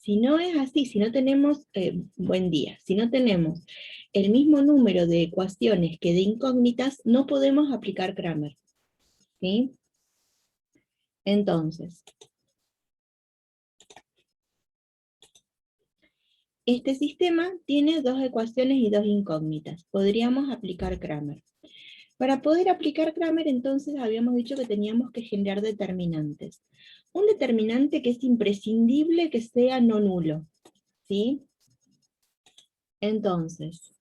Si no es así, si no tenemos, buen día, si no tenemos el mismo número de ecuaciones que de incógnitas, no podemos aplicar Cramer, ¿sí? Entonces, este sistema tiene 2 ecuaciones y 2 incógnitas. Podríamos aplicar Cramer. Para poder aplicar Cramer, entonces habíamos dicho que teníamos que generar determinantes. Un determinante que es imprescindible que sea no nulo, ¿sí? Entonces,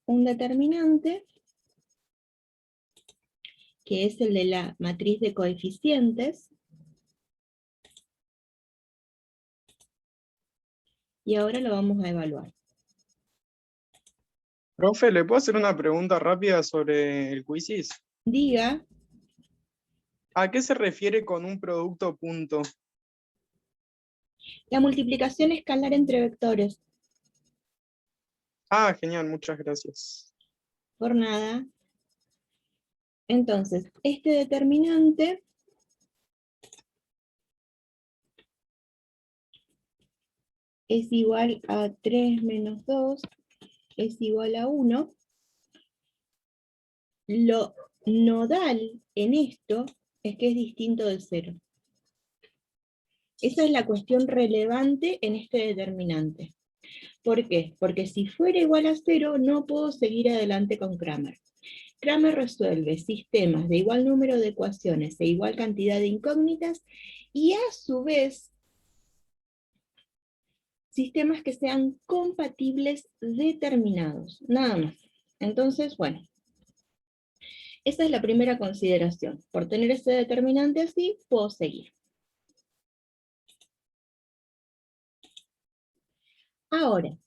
un determinante que es el de la matriz de coeficientes, y ahora lo vamos a evaluar. Profe, ¿le puedo hacer una pregunta rápida sobre el quizzes? Diga, ¿A qué se refiere con un producto punto? la multiplicación escalar entre vectores. Ah, genial, muchas gracias. Por nada. Entonces, este determinante es igual a 3 menos 2, es igual a 1. Lo nodal en esto es que es distinto de 0. Esa es la cuestión relevante en este determinante. ¿Por qué? Porque si fuera igual a 0, no puedo seguir adelante con Cramer. Cramer resuelve sistemas de igual número de ecuaciones e igual cantidad de incógnitas, y a su vez, sistemas que sean compatibles determinados, nada más. Entonces, bueno, esa es la primera consideración. Por tener ese determinante así, puedo seguir. Ahora,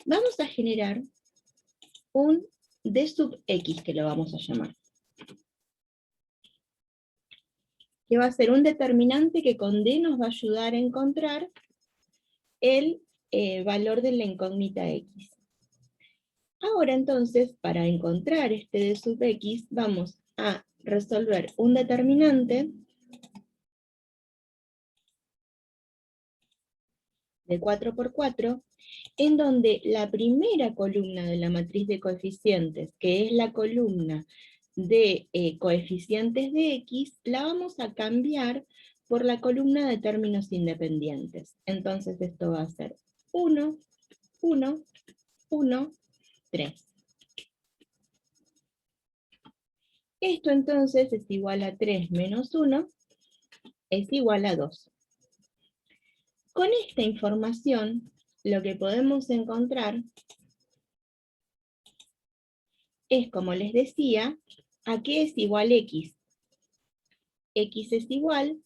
vamos a generar un D sub X, que lo vamos a llamar, que va a ser un determinante que con D nos va a ayudar a encontrar el valor de la incógnita X. Ahora entonces, para encontrar este D sub X, vamos a resolver un determinante de 4 por 4, en donde la primera columna de la matriz de coeficientes, que es la columna de coeficientes de X, la vamos a cambiar por la columna de términos independientes. Entonces esto va a ser 1, 1, 1, 3. Esto entonces es igual a 3 menos 1, es igual a 2. Con esta información, lo que podemos encontrar es, como les decía, ¿a qué es igual X? X es igual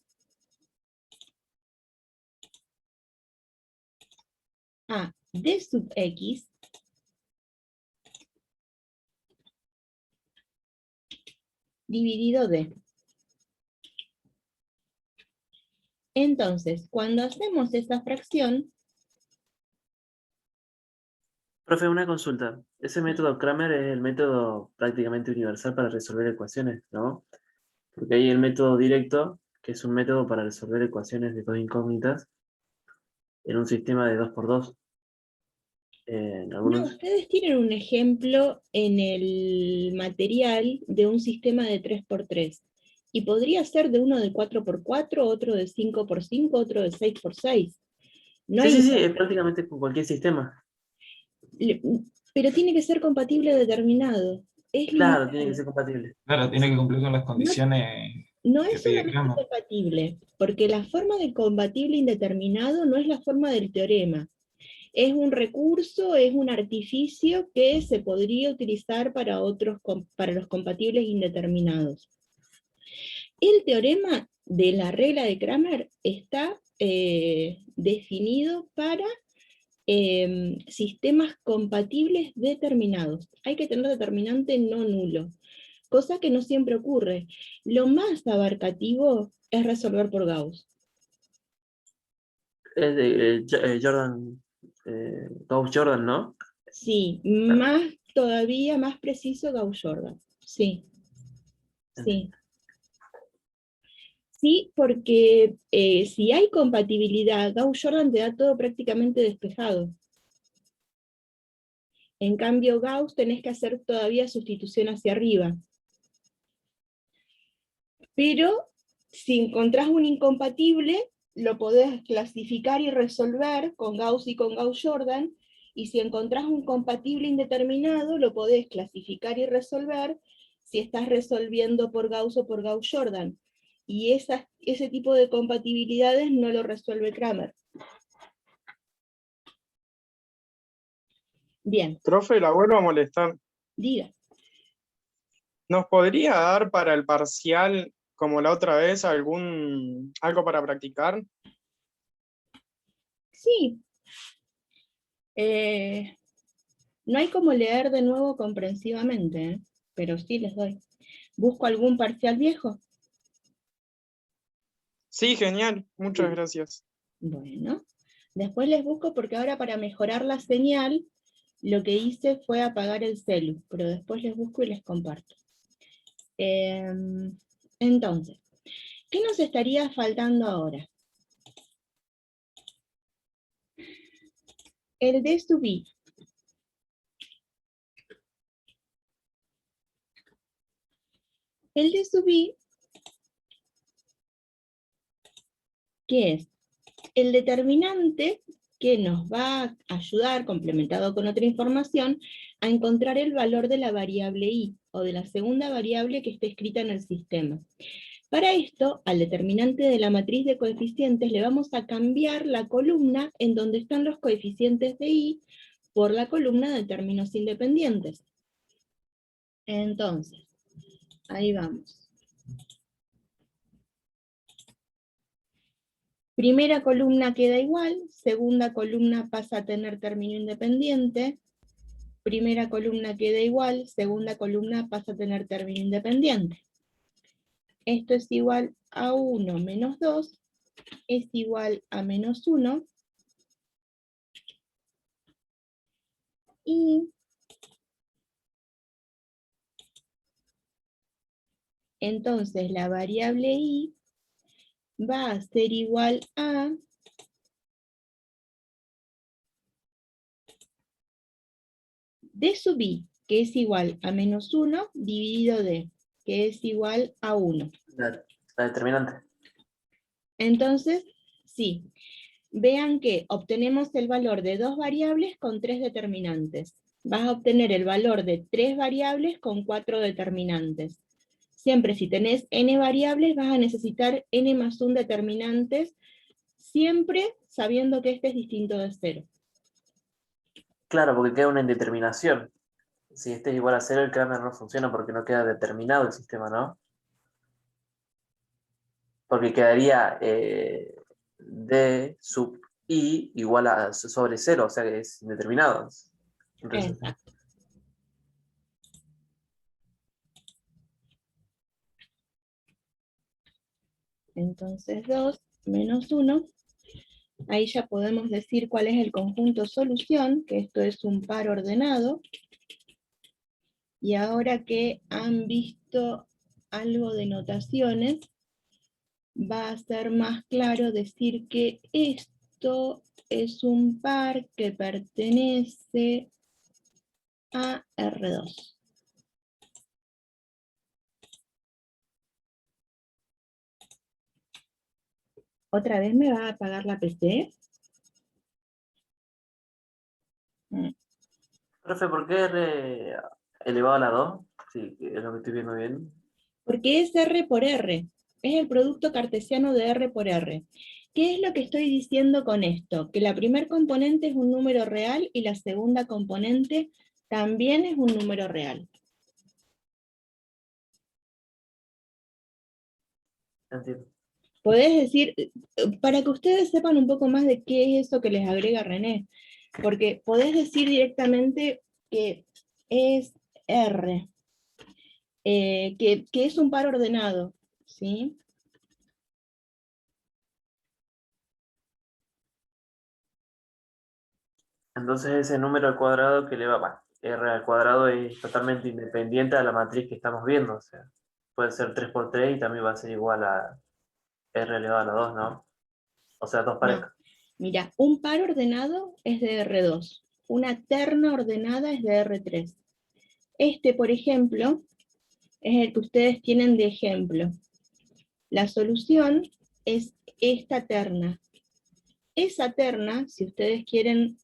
a D sub X dividido D. Entonces, cuando hacemos esa fracción... Profe, una consulta. Ese método Kramer es el método prácticamente universal para resolver ecuaciones, ¿no? Porque hay el método directo, que es un método para resolver ecuaciones de 2 incógnitas en un sistema de 2 por 2. No, ustedes tienen un ejemplo en el material de un sistema de 3 por 3. Y podría ser de uno de 4 por 4, otro de 5 por 5, otro de 6 por 6. No Sí, hay... sí, sí, es prácticamente con cualquier sistema. Pero tiene que ser compatible determinado. Es Claro, tiene que lineal. ser compatible. Claro, tiene que cumplir con las No, condiciones no que es pide solamente Kramer. compatible, porque la forma de compatible indeterminado no es la forma del teorema. Es un recurso, es un artificio que se podría utilizar para para los compatibles indeterminados. El teorema de la regla de Kramer está definido para sistemas compatibles determinados. Hay que tener determinante no nulo, cosa que no siempre ocurre. Lo más abarcativo es resolver por Gauss. Es de Jordan, Gauss-Jordan, ¿no? Sí, Claro. más todavía, más preciso Gauss-Jordan. Sí, sí. Sí, porque si hay compatibilidad, Gauss-Jordan te da todo prácticamente despejado. En cambio, Gauss tenés que hacer todavía sustitución hacia arriba. Pero si encontrás un incompatible, lo podés clasificar y resolver con Gauss y con Gauss-Jordan, y si encontrás un compatible indeterminado, lo podés clasificar y resolver si estás resolviendo por Gauss o por Gauss-Jordan. Y ese tipo de compatibilidades no lo resuelve Kramer. Bien, Profe, la vuelvo a molestar. diga. ¿Nos podría dar para el parcial, como la otra vez, algo para practicar? Sí. No hay como leer de nuevo comprensivamente, ¿eh? Pero sí les doy. ¿Busco algún parcial viejo? Sí, genial. Muchas Sí. gracias. Bueno, después les busco porque ahora para mejorar la señal, lo que hice fue apagar el celu, pero después les busco y les comparto. Entonces, ¿qué nos estaría faltando ahora? El D sub I. El D sub I, ¿qué es? El determinante que nos va a ayudar, complementado con otra información, a encontrar el valor de la variable i, o de la segunda variable que esté escrita en el sistema. Para esto, al determinante de la matriz de coeficientes le vamos a cambiar la columna en donde están los coeficientes de i por la columna de términos independientes. Entonces, ahí vamos. Primera columna queda igual, segunda columna pasa a tener término independiente, primera columna queda igual, segunda columna pasa a tener término independiente. Esto es igual a 1 menos 2, es igual a menos 1, y entonces la variable i va a ser igual a d sub i, que es igual a menos 1 dividido d, que es igual a 1. La determinante. Entonces, sí, vean que obtenemos el valor de 2 variables con 3 determinantes. Vas a obtener el valor de 3 variables con 4 determinantes. Siempre si tenés n variables vas a necesitar n más 1 determinantes, siempre sabiendo que este es distinto de 0. Claro, porque queda una indeterminación. Si este es igual a 0, el Kramer no funciona porque no queda determinado el sistema, ¿no? Porque quedaría D sub I igual a sobre 0, o sea que es indeterminado. Entonces, Exacto. Entonces 2 menos 1, ahí ya podemos decir cuál es el conjunto solución, que esto es un par ordenado. Y ahora que han visto algo de notaciones, va a ser más claro decir que esto es un par que pertenece a R2. ¿Otra vez me va a apagar la PC? profe, ¿por qué R elevado a la 2? Sí, es lo que estoy viendo bien. Porque es R por R. Es el producto cartesiano de R por R. ¿Qué es lo que estoy diciendo con esto? Que la primer componente es un número real y la segunda componente también es un número real. Entiendo. Podés decir, para que ustedes sepan un poco más de qué es eso que les agrega René, porque podés decir directamente que es R, que es un par ordenado, ¿sí? Entonces ese número al cuadrado que eleva, bueno, R al cuadrado es totalmente independiente a la matriz que estamos viendo. O sea, puede ser 3 por 3 y también va a ser igual a R elevado a la 2, ¿no? O sea, dos No. parejas. Mira, un par ordenado es de R2, una terna ordenada es de R3. Este, por ejemplo, es el que ustedes tienen de ejemplo. La solución es esta terna. Esa terna, si ustedes quieren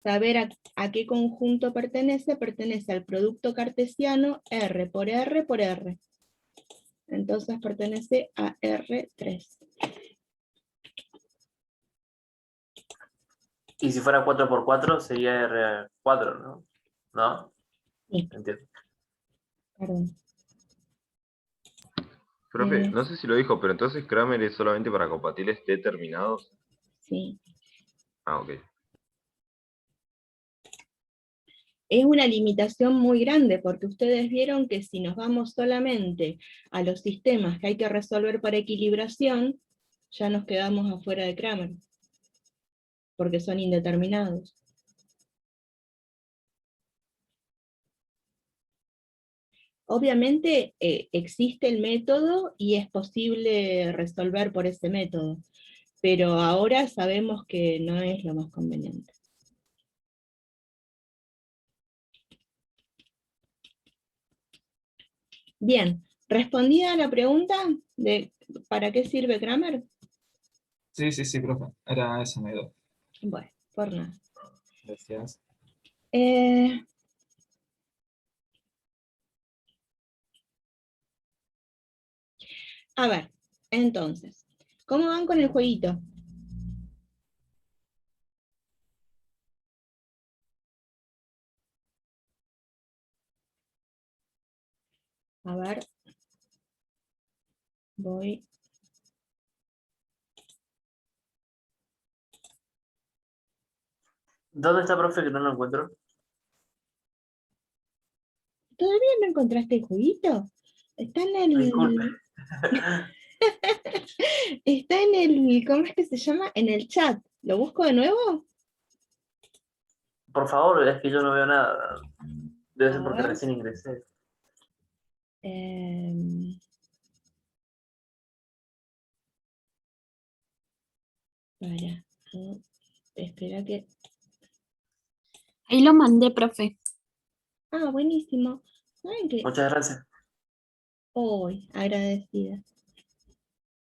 saber a qué conjunto pertenece, pertenece al producto cartesiano R por R por R. Entonces pertenece a R3. Y si fuera 4×4 sería R4, ¿no? ¿No? Sí, Entiendo. perdón. Profe, no sé si lo dijo, pero entonces Kramer es solamente para compatibles determinados. Sí. Ah, ok. Es una limitación muy grande, porque ustedes vieron que si nos vamos solamente a los sistemas que hay que resolver para equilibración, ya nos quedamos afuera de Kramer, porque son indeterminados. Obviamente existe el método y es posible resolver por ese método, pero ahora sabemos que no es lo más conveniente. Bien, ¿respondida a la pregunta de ¿para qué sirve Kramer? Sí, profe. Era esa mi duda. Bueno, por nada. Gracias. A ver, entonces, ¿cómo van con el jueguito? A ver, voy. ¿Dónde está, profe, que no lo encuentro? ¿Todavía no encontraste el jueguito? Está en el... Disculpe. Está en el... ¿Cómo es que se llama? En el chat. ¿Lo busco de nuevo? Por favor, es que yo no veo nada. Debe ser A porque ver. recién ingresé. Para. Espera que... Ahí lo mandé, profe. Ah, buenísimo. ¿Saben qué? Muchas gracias. Hoy, agradecida.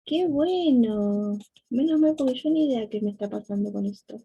¡Qué bueno! Menos mal porque yo ni idea qué me está pasando con esto.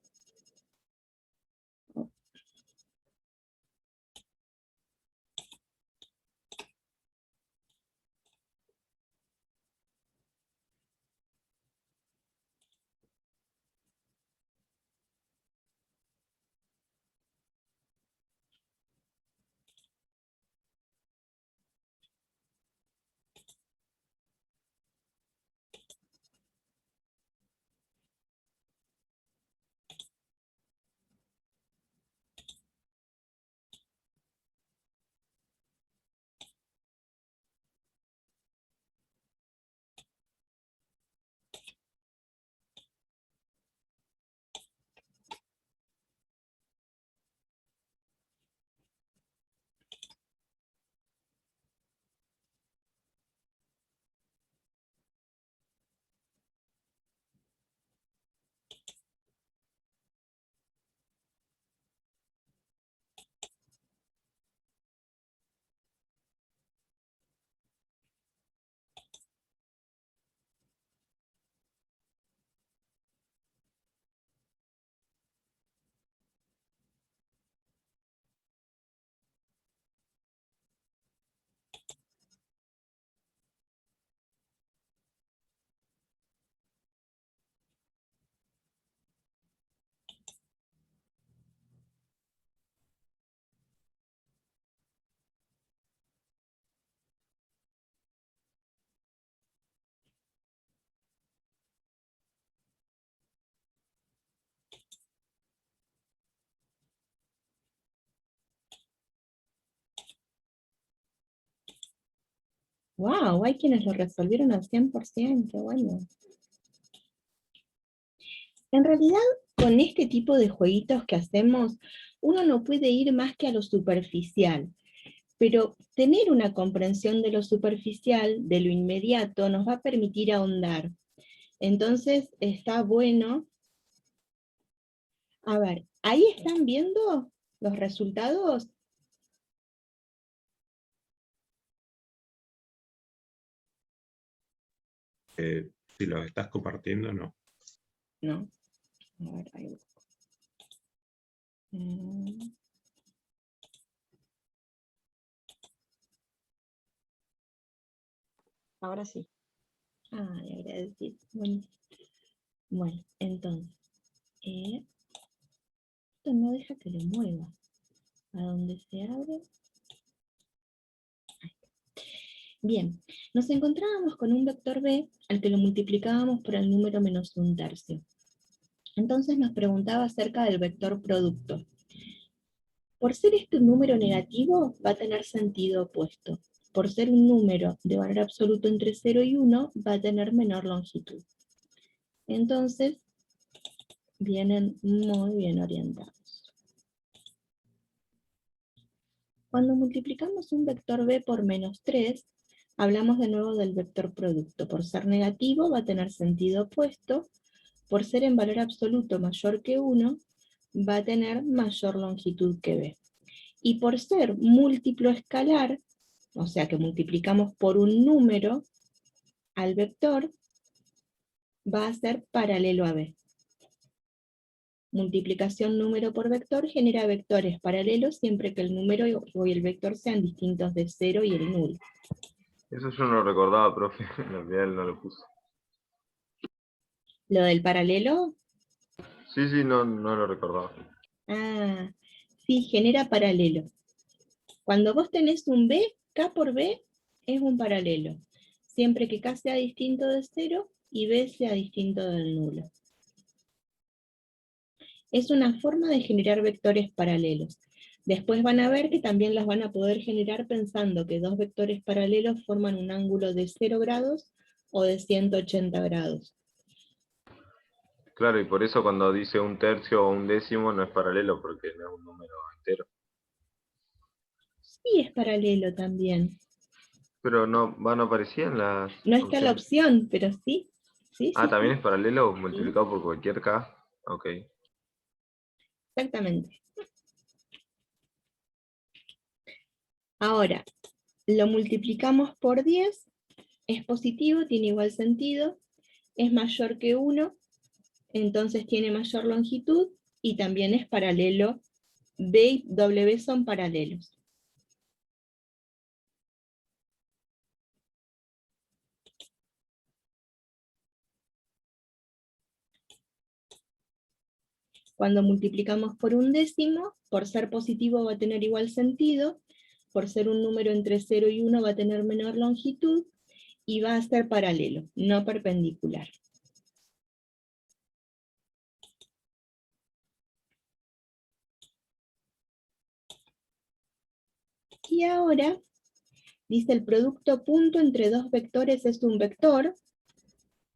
¡Wow! Hay quienes lo resolvieron al 100%, bueno. En realidad, con este tipo de jueguitos que hacemos, uno no puede ir más que a lo superficial. pero tener una comprensión de lo superficial, de lo inmediato, nos va a permitir ahondar. Entonces está bueno. A ver, ¿ahí están viendo los resultados? Si los estás compartiendo, no. No. A ver, ahí busco. Ahora sí. Ay, agradecido. Bueno, entonces. Esto no deja que lo mueva. ¿A dónde se abre? Ahí está. Bien, nos encontrábamos con un vector B al que lo multiplicábamos por el número menos 1/3. Entonces nos preguntaba acerca del vector producto. Por ser este un número negativo, va a tener sentido opuesto. Por ser un número de valor absoluto entre 0 y 1, va a tener menor longitud. Entonces, vienen muy bien orientados. Cuando multiplicamos un vector B por menos 3, hablamos de nuevo del vector producto. Por ser negativo, va a tener sentido opuesto. Por ser en valor absoluto mayor que 1, va a tener mayor longitud que B. Y por ser múltiplo escalar, o sea que multiplicamos por un número al vector, va a ser paralelo a B. Multiplicación número por vector genera vectores paralelos siempre que el número y el vector sean distintos de 0 y el nulo. Eso yo no lo recordaba, profe. En realidad él no lo puso. ¿Lo del paralelo? Sí, sí, no lo recordaba. Ah, sí, genera paralelo. Cuando vos tenés un B, K por B es un paralelo. Siempre que K sea distinto de 0 y B sea distinto del nulo. Es una forma de generar vectores paralelos. Después van a ver que también las van a poder generar pensando que dos vectores paralelos forman un ángulo de 0 grados o de 180 grados. Claro, y por eso cuando dice 1/3 o 1/10 no es paralelo, porque no es un número entero. Sí es paralelo también. Pero no aparecían las No está la opciones. opción, pero sí. Sí, Ah, sí, también sí. es paralelo multiplicado por cualquier K. Ok. Exactamente. Ahora, lo multiplicamos por 10, es positivo, tiene igual sentido, es mayor que 1, entonces tiene mayor longitud, y también es paralelo. B y W son paralelos. Cuando multiplicamos por un décimo, por ser positivo va a tener igual sentido, por ser un número entre 0 y 1 va a tener menor longitud, y va a ser paralelo, no perpendicular. Y ahora, dice el producto punto entre dos vectores es un vector.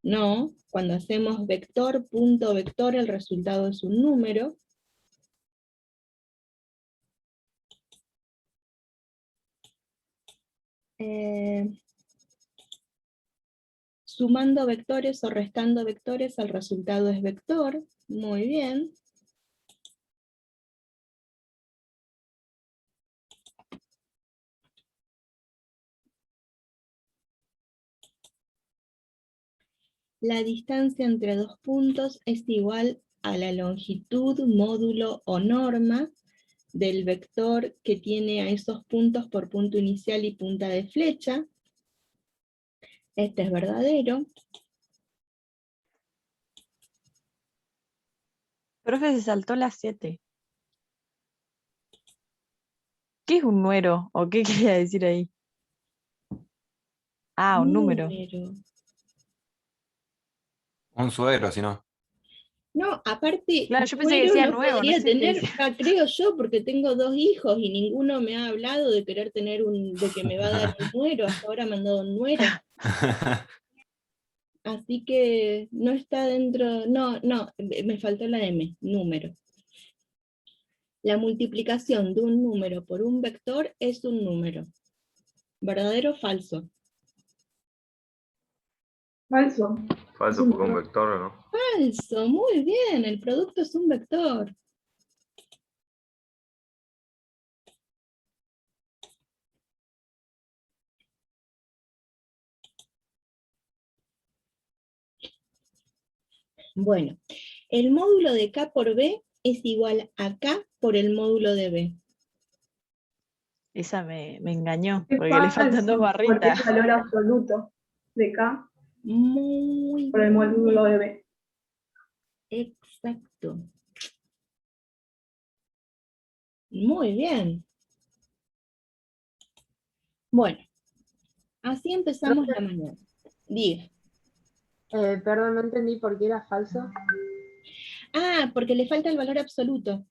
No, cuando hacemos vector, punto, vector, el resultado es un número. Sumando vectores o restando vectores, el resultado es vector. Muy bien. La distancia entre dos puntos es igual a la longitud, módulo o norma del vector que tiene a esos puntos por punto inicial y punta de flecha. Este es verdadero. Profe, se saltó la 7. ¿Qué es un número? ¿O qué quería decir ahí? Ah, un número. Un suero, si no. No, aparte, Claro, yo pensé que número decía no nuevo, no podría sé qué tener, decía. creo yo, porque tengo 2 hijos y ninguno me ha hablado de querer tener de que me va a dar un nuero, hasta ahora me han dado un nuero. Así que no está dentro, no, me faltó la M, número. La multiplicación de un número por un vector es un número. ¿Verdadero o falso? Falso. Falso porque un vector, ¿no? Falso, muy bien, el producto es un vector. Bueno, el módulo de K por B es igual a K por el módulo de B. Esa me engañó, Es porque le faltan dos falso, porque barritas. es valor absoluto de K Muy por el módulo de B. exacto. Muy bien. Bueno, así empezamos la mañana. Diga. Perdón, no entendí por qué era falso. Ah, porque le falta el valor absoluto.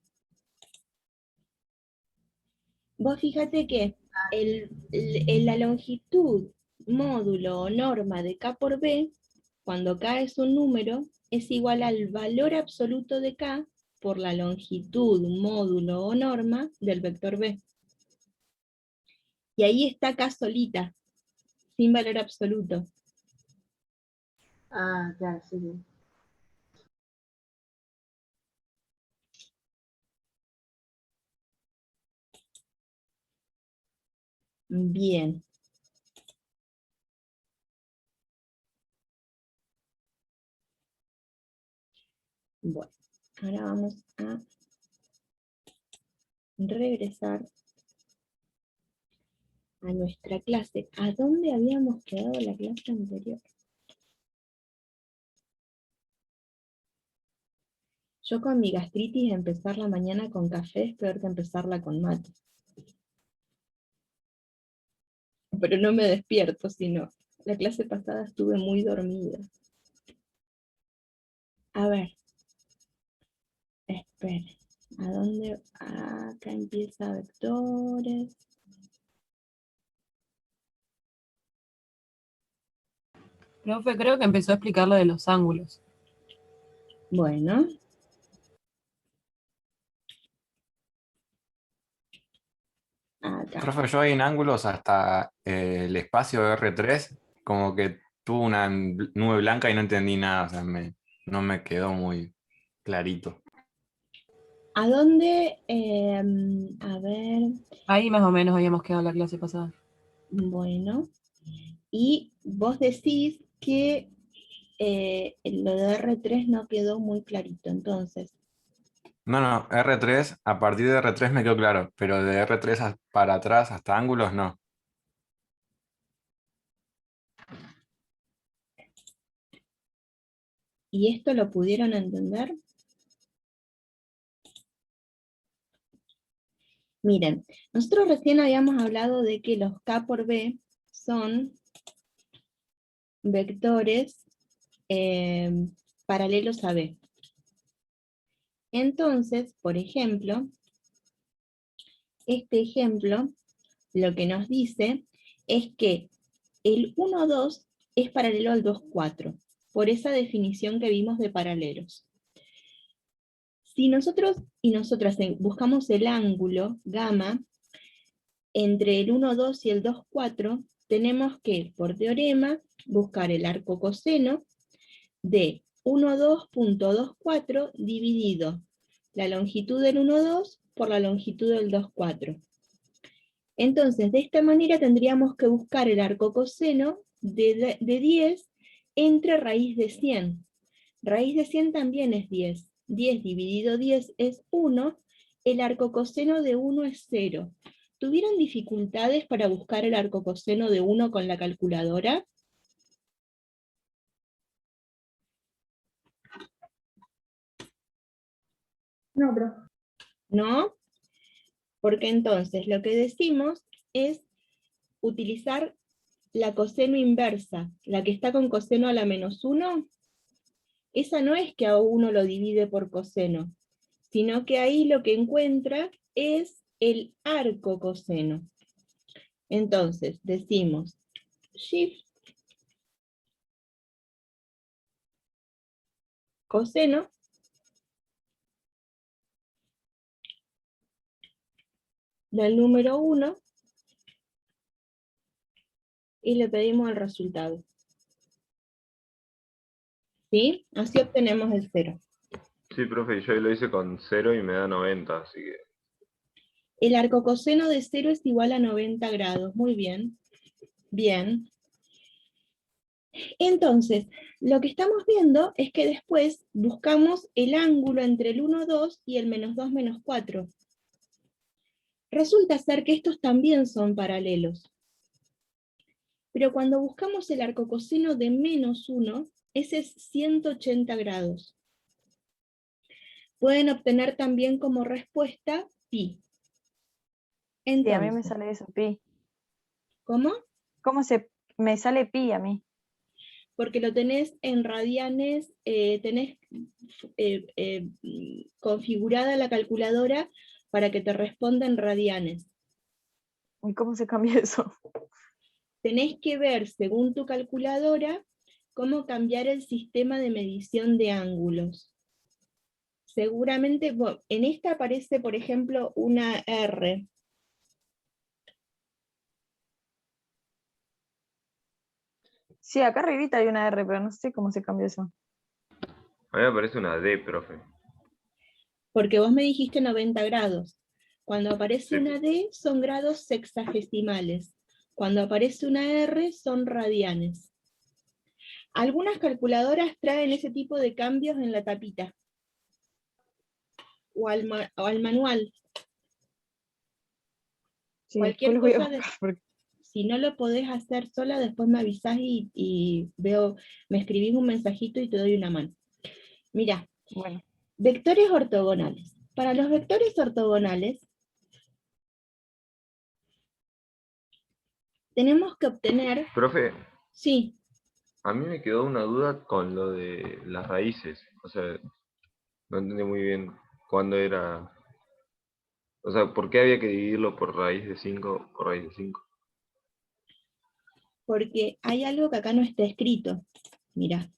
Vos fíjate que la longitud, módulo o norma de K por B, cuando K es un número, es igual al valor absoluto de K por la longitud, módulo o norma del vector B. Y ahí está K solita, sin valor absoluto. Ah, claro, sí, sí. Bien. Bueno, ahora vamos a regresar a nuestra clase. ¿A dónde habíamos quedado la clase anterior? Yo con mi gastritis empezar la mañana con café es peor que empezarla con mate. Pero no me despierto, sino la clase pasada estuve muy dormida. A ver, esperen. ¿A dónde? Acá empieza vectores. Profe, creo que empezó a explicar lo de los ángulos. Bueno. Acá. Profe, yo en ángulos hasta el espacio de R3, como que tuvo una nube blanca y no entendí nada, o sea, no me quedó muy clarito. ¿A dónde? A ver. Ahí más o menos habíamos quedado la clase pasada. Bueno. Y vos decís que lo de R3 no quedó muy clarito, entonces. No, R3, a partir de R3 me quedó claro, pero de R3 para atrás hasta ángulos no. ¿Y esto lo pudieron entender? Miren, nosotros recién habíamos hablado de que los K por B son vectores paralelos a B. Entonces, por ejemplo, este ejemplo lo que nos dice es que el 1, 2 es paralelo al 2, 4, por esa definición que vimos de paralelos. Si nosotros y nosotras buscamos el ángulo gamma entre el 1, 2 y el 2, 4, tenemos que, por teorema, buscar el arco coseno de 1,2.24 dividido la longitud del 1,2 por la longitud del 2,4. Entonces, de esta manera tendríamos que buscar el arco coseno de 10 entre raíz de 100. Raíz de 100 también es 10. 10 dividido 10 es 1. El arco coseno de 1 es 0. ¿Tuvieron dificultades para buscar el arco coseno de 1 con la calculadora? No, pero ¿No? Porque entonces lo que decimos es utilizar la coseno inversa, la que está con coseno a la menos 1. Esa no es que a 1 lo divide por coseno, sino que ahí lo que encuentra es el arco coseno. Entonces decimos shift coseno del número 1 y le pedimos el resultado. ¿Sí? Así obtenemos el 0. Sí, profe, yo lo hice con 0 y me da 90, así que... El arcocoseno de 0 es igual a 90 grados. Muy bien. Bien. Entonces, lo que estamos viendo es que después buscamos el ángulo entre el 1, 2 y el menos 2, menos 4. Resulta ser que estos también son paralelos. Pero cuando buscamos el arcocoseno de menos 1, ese es 180 grados. Pueden obtener también como respuesta pi. Sí, a mí me Entonces, sale eso, pi. ¿cómo? Me sale pi a mí? Porque lo tenés en radianes, tenés configurada la calculadora para que te responda en radianes. ¿Y cómo se cambia eso? Tenés que ver, según tu calculadora, cómo cambiar el sistema de medición de ángulos. Seguramente, bueno, en esta aparece, por ejemplo, una R. Sí, acá arribita hay una R, pero no sé cómo se cambia eso. A mí me parece una D, profe. Porque vos me dijiste 90 grados. Cuando aparece Sí. una D son grados sexagesimales. Cuando aparece una R son radianes. Algunas calculadoras traen ese tipo de cambios en la tapita. O al manual. Sí, Cualquier después lo voy a cosa, buscar porque... si no lo podés hacer sola, después me avisás y veo, me escribís un mensajito y te doy una mano. Mirá, Bueno, vectores ortogonales. Para los vectores ortogonales, tenemos que obtener... Profe, Sí, a mí me quedó una duda con lo de las raíces. O sea, no entendí muy bien cuándo era... O sea, ¿por qué había que dividirlo por raíz de 5 por raíz de 5? porque hay algo que acá no está escrito. Mirá,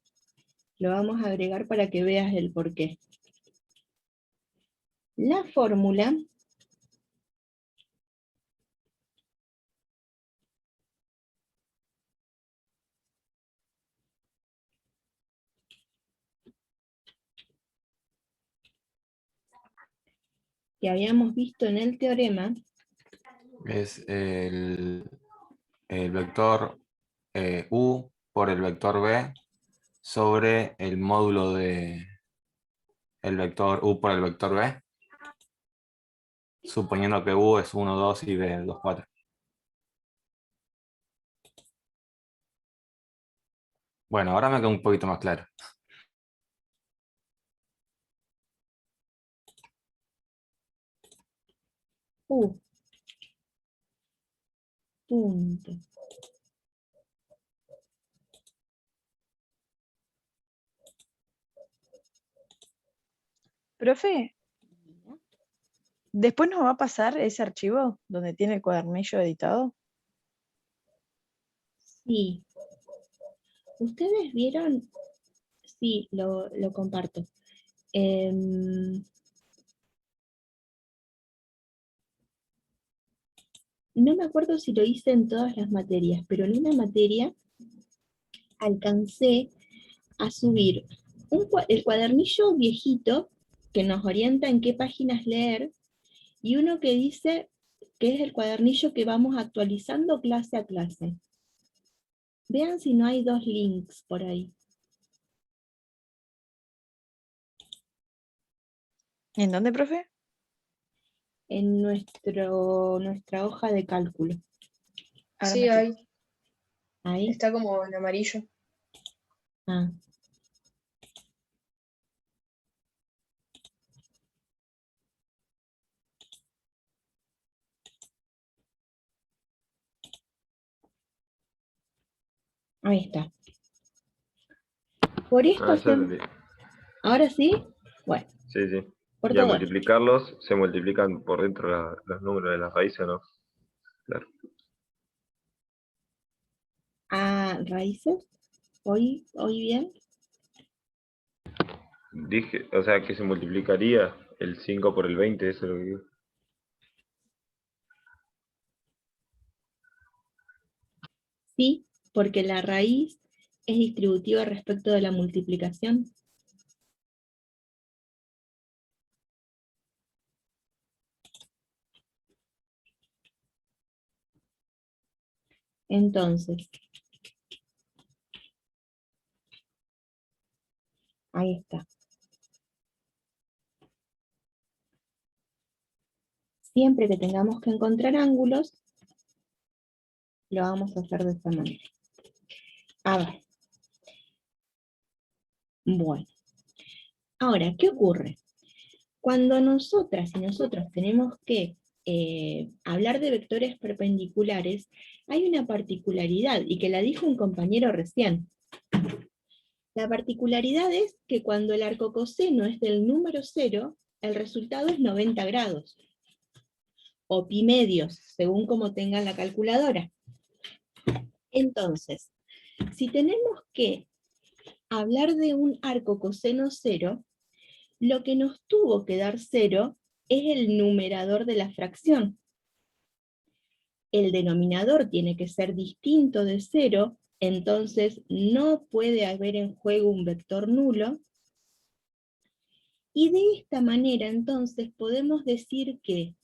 lo vamos a agregar para que veas el porqué. La fórmula que habíamos visto en el teorema Es el vector u por el vector b sobre el módulo de el vector u por el vector b, suponiendo que u es 1, 2 y b 2, 4. Bueno, ahora me queda un poquito más claro. U. Punto. profe, ¿después nos va a pasar ese archivo donde tiene el cuadernillo editado? Sí. ¿Ustedes vieron? Sí, lo comparto. No me acuerdo si lo hice en todas las materias, pero en una materia alcancé a subir el cuadernillo viejito que nos orienta en qué páginas leer y uno que dice que es el cuadernillo que vamos actualizando clase a clase. Vean si no hay dos links por ahí. ¿En dónde, profe? En nuestra hoja de cálculo. Ahora Sí, me fijo. hay. Ahí. Está como en amarillo. Ah. Ahí está. Por esto Ah, ya hacemos... entendí. ¿Ahora sí? Bueno, Sí, sí. por Y al todo. multiplicarlos, se multiplican por dentro los números de las raíces, ¿no? Claro. Ah, raíces. ¿Oí bien? Dije, o sea, que se multiplicaría el 5 por el 20, eso es lo que digo. Sí, porque la raíz es distributiva respecto de la multiplicación. Entonces, ahí está. Siempre que tengamos que encontrar ángulos, lo vamos a hacer de esta manera. A ver. Bueno. Ahora, ¿qué ocurre? Cuando nosotras y nosotros tenemos que hablar de vectores perpendiculares, hay una particularidad, y que la dijo un compañero recién. La particularidad es que cuando el arco coseno es del número 0, el resultado es 90 grados. O pi medios, según como tengan la calculadora. Entonces, si tenemos que hablar de un arco coseno 0, lo que nos tuvo que dar 0 es el numerador de la fracción. El denominador tiene que ser distinto de 0, entonces no puede haber en juego un vector nulo. Y de esta manera entonces podemos decir que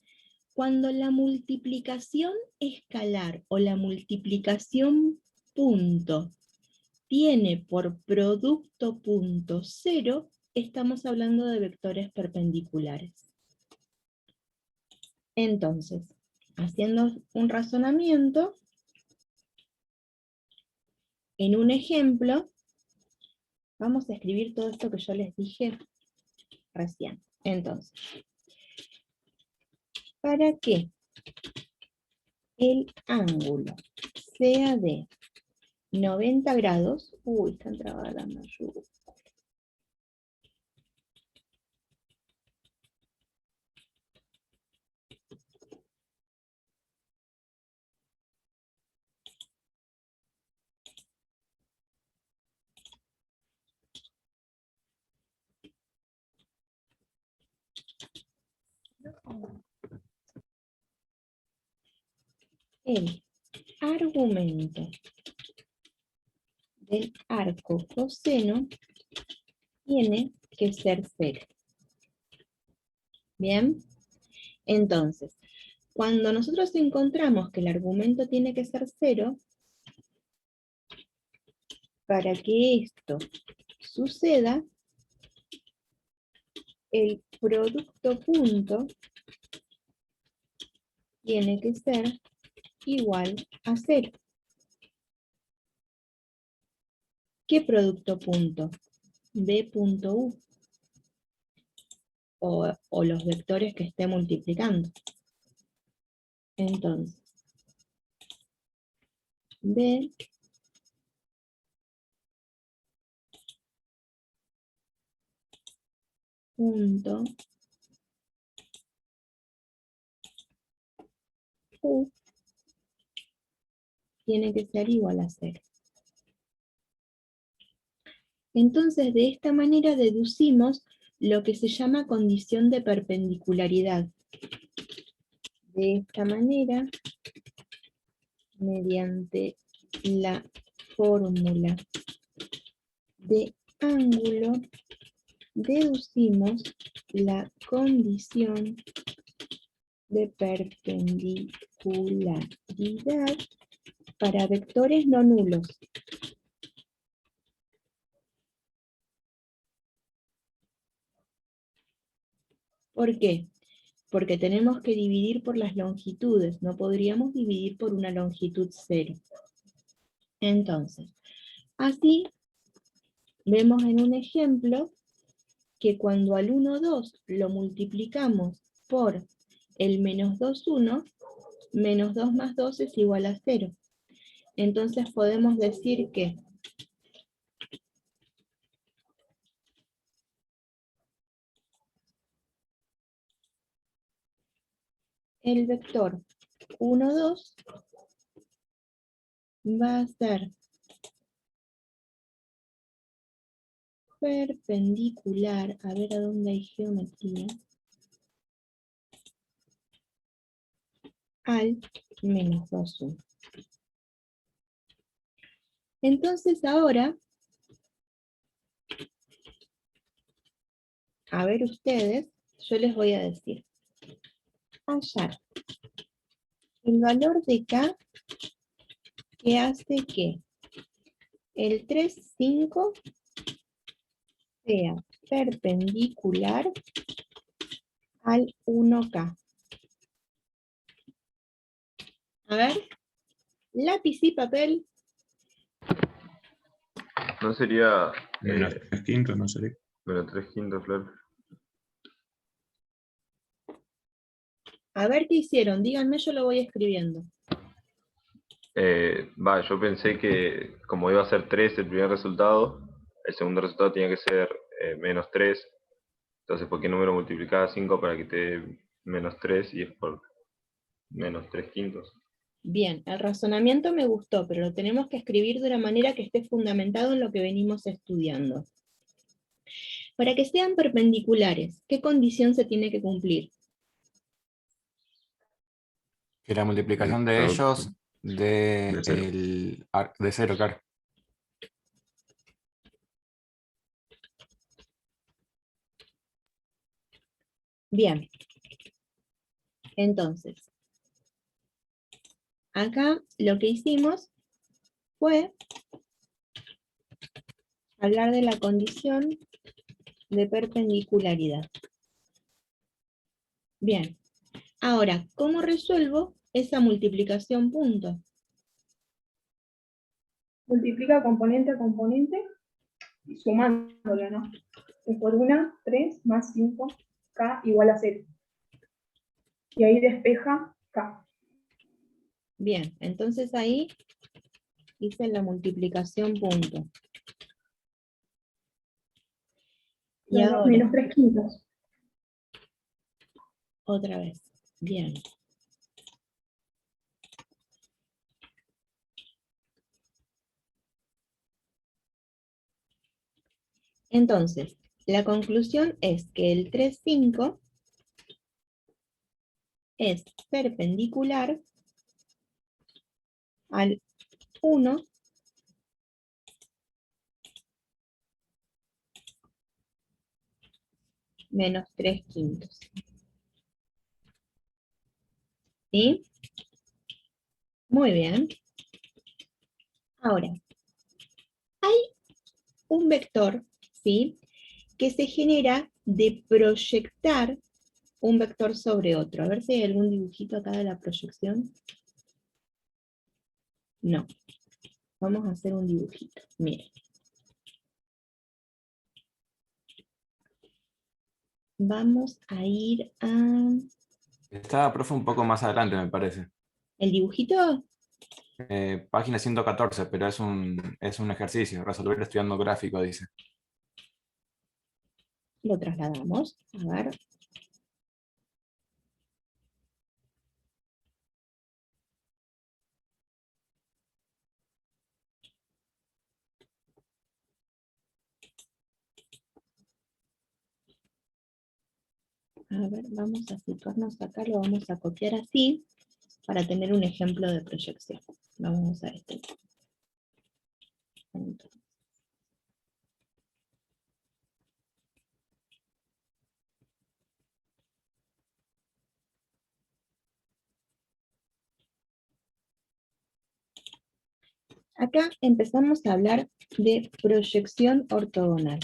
cuando la multiplicación escalar o la multiplicación punto tiene por producto punto 0, estamos hablando de vectores perpendiculares. Entonces, haciendo un razonamiento, en un ejemplo, vamos a escribir todo esto que yo les dije recién. Entonces, para que el ángulo sea de 90 grados, uy, está trabada la mayúscula. El argumento del arco coseno tiene que ser 0. ¿Bien? Entonces, cuando nosotros encontramos que el argumento tiene que ser 0, para que esto suceda, el producto punto tiene que ser igual a 0. ¿Qué producto punto? B punto U. O los vectores que esté multiplicando. Entonces, B punto U tiene que ser igual a 0. Entonces, de esta manera deducimos lo que se llama condición de perpendicularidad. De esta manera, mediante la fórmula de ángulo, deducimos la condición de perpendicularidad para vectores no nulos. ¿Por qué? Porque tenemos que dividir por las longitudes, no podríamos dividir por una longitud 0. Entonces, así vemos en un ejemplo que cuando al 1, 2 lo multiplicamos por el menos 2, 1, menos 2 más 2 es igual a 0. Entonces podemos decir que el vector 1, 2 va a ser perpendicular, a ver a dónde hay geometría, al menos 2, 1. Entonces ahora, a ver ustedes, yo les voy a decir, hallar el valor de K que hace que el 3, 5 sea perpendicular al 1K. A ver, lápiz y papel. No sería Menos 3/5, no sería. menos 3/5, claro. A ver qué hicieron, díganme, yo lo voy escribiendo. Yo pensé que como iba a ser 3 el primer resultado, el segundo resultado tenía que ser menos 3. Entonces, ¿por qué número multiplicaba 5 para que te dé menos 3? Y es por menos 3/5. Bien, el razonamiento me gustó, pero lo tenemos que escribir de una manera que esté fundamentado en lo que venimos estudiando. Para que sean perpendiculares, ¿qué condición se tiene que cumplir? Que la multiplicación de ellos de 0, claro. Bien. Entonces, acá lo que hicimos fue hablar de la condición de perpendicularidad. Bien. Ahora, ¿cómo resuelvo esa multiplicación punto? Multiplica componente a componente, sumándolo, ¿no? 3 por 1, 3 más 5, K igual a 0. Y ahí despeja K. Bien, entonces ahí hice la multiplicación punto. Y Claro, ahora, menos 3/5. otra vez. Bien. Entonces, la conclusión es que el 3, 5 es perpendicular al 1 menos 3/5. ¿Sí? Muy bien. Ahora, hay un vector, ¿sí?, que se genera de proyectar un vector sobre otro. A ver si hay algún dibujito acá de la proyección. No. Vamos a hacer un dibujito. Miren. Vamos a ir a... Está, profe, un poco más adelante, me parece. ¿El dibujito? Página 114, pero es un ejercicio. Resolver estudiando gráfico, dice. Lo trasladamos. A ver. A ver, vamos a situarnos acá, lo vamos a copiar así, para tener un ejemplo de proyección. Vamos a este. Entonces. Acá empezamos a hablar de proyección ortogonal.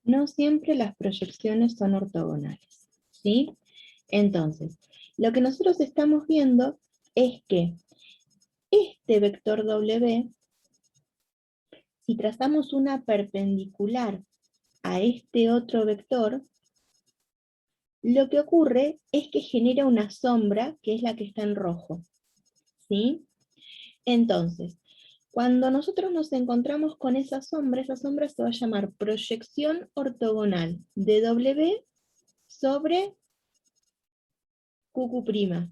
No siempre las proyecciones son ortogonales, ¿sí? Entonces, lo que nosotros estamos viendo es que este vector W, si trazamos una perpendicular a este otro vector, lo que ocurre es que genera una sombra, que es la que está en rojo, ¿sí? Entonces, cuando nosotros nos encontramos con esa sombra se va a llamar proyección ortogonal de W sobre QQ'.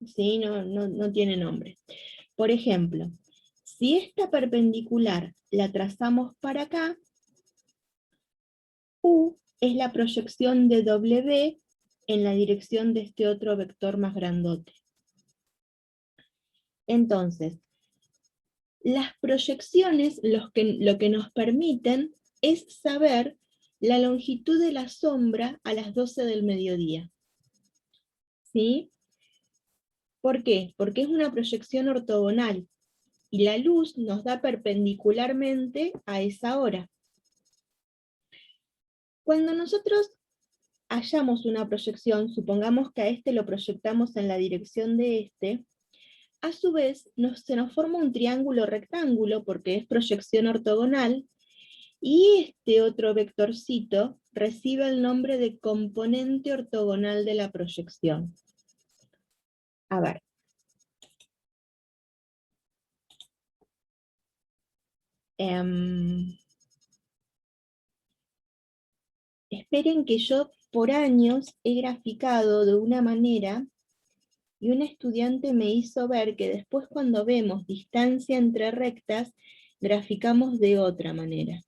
¿Sí? No tiene nombre. Por ejemplo, si esta perpendicular la trazamos para acá, U es la proyección de W en la dirección de este otro vector más grandote. Entonces, las proyecciones lo que nos permiten es saber la longitud de la sombra a las 12 del mediodía. ¿Sí? ¿Por qué? Porque es una proyección ortogonal, y la luz nos da perpendicularmente a esa hora. Cuando nosotros hallamos una proyección, supongamos que a este lo proyectamos en la dirección de este, a su vez se nos forma un triángulo rectángulo porque es proyección ortogonal, y este otro vectorcito recibe el nombre de componente ortogonal de la proyección. A ver. Esperen que yo por años he graficado de una manera, y un estudiante me hizo ver que después cuando vemos distancia entre rectas, graficamos de otra manera.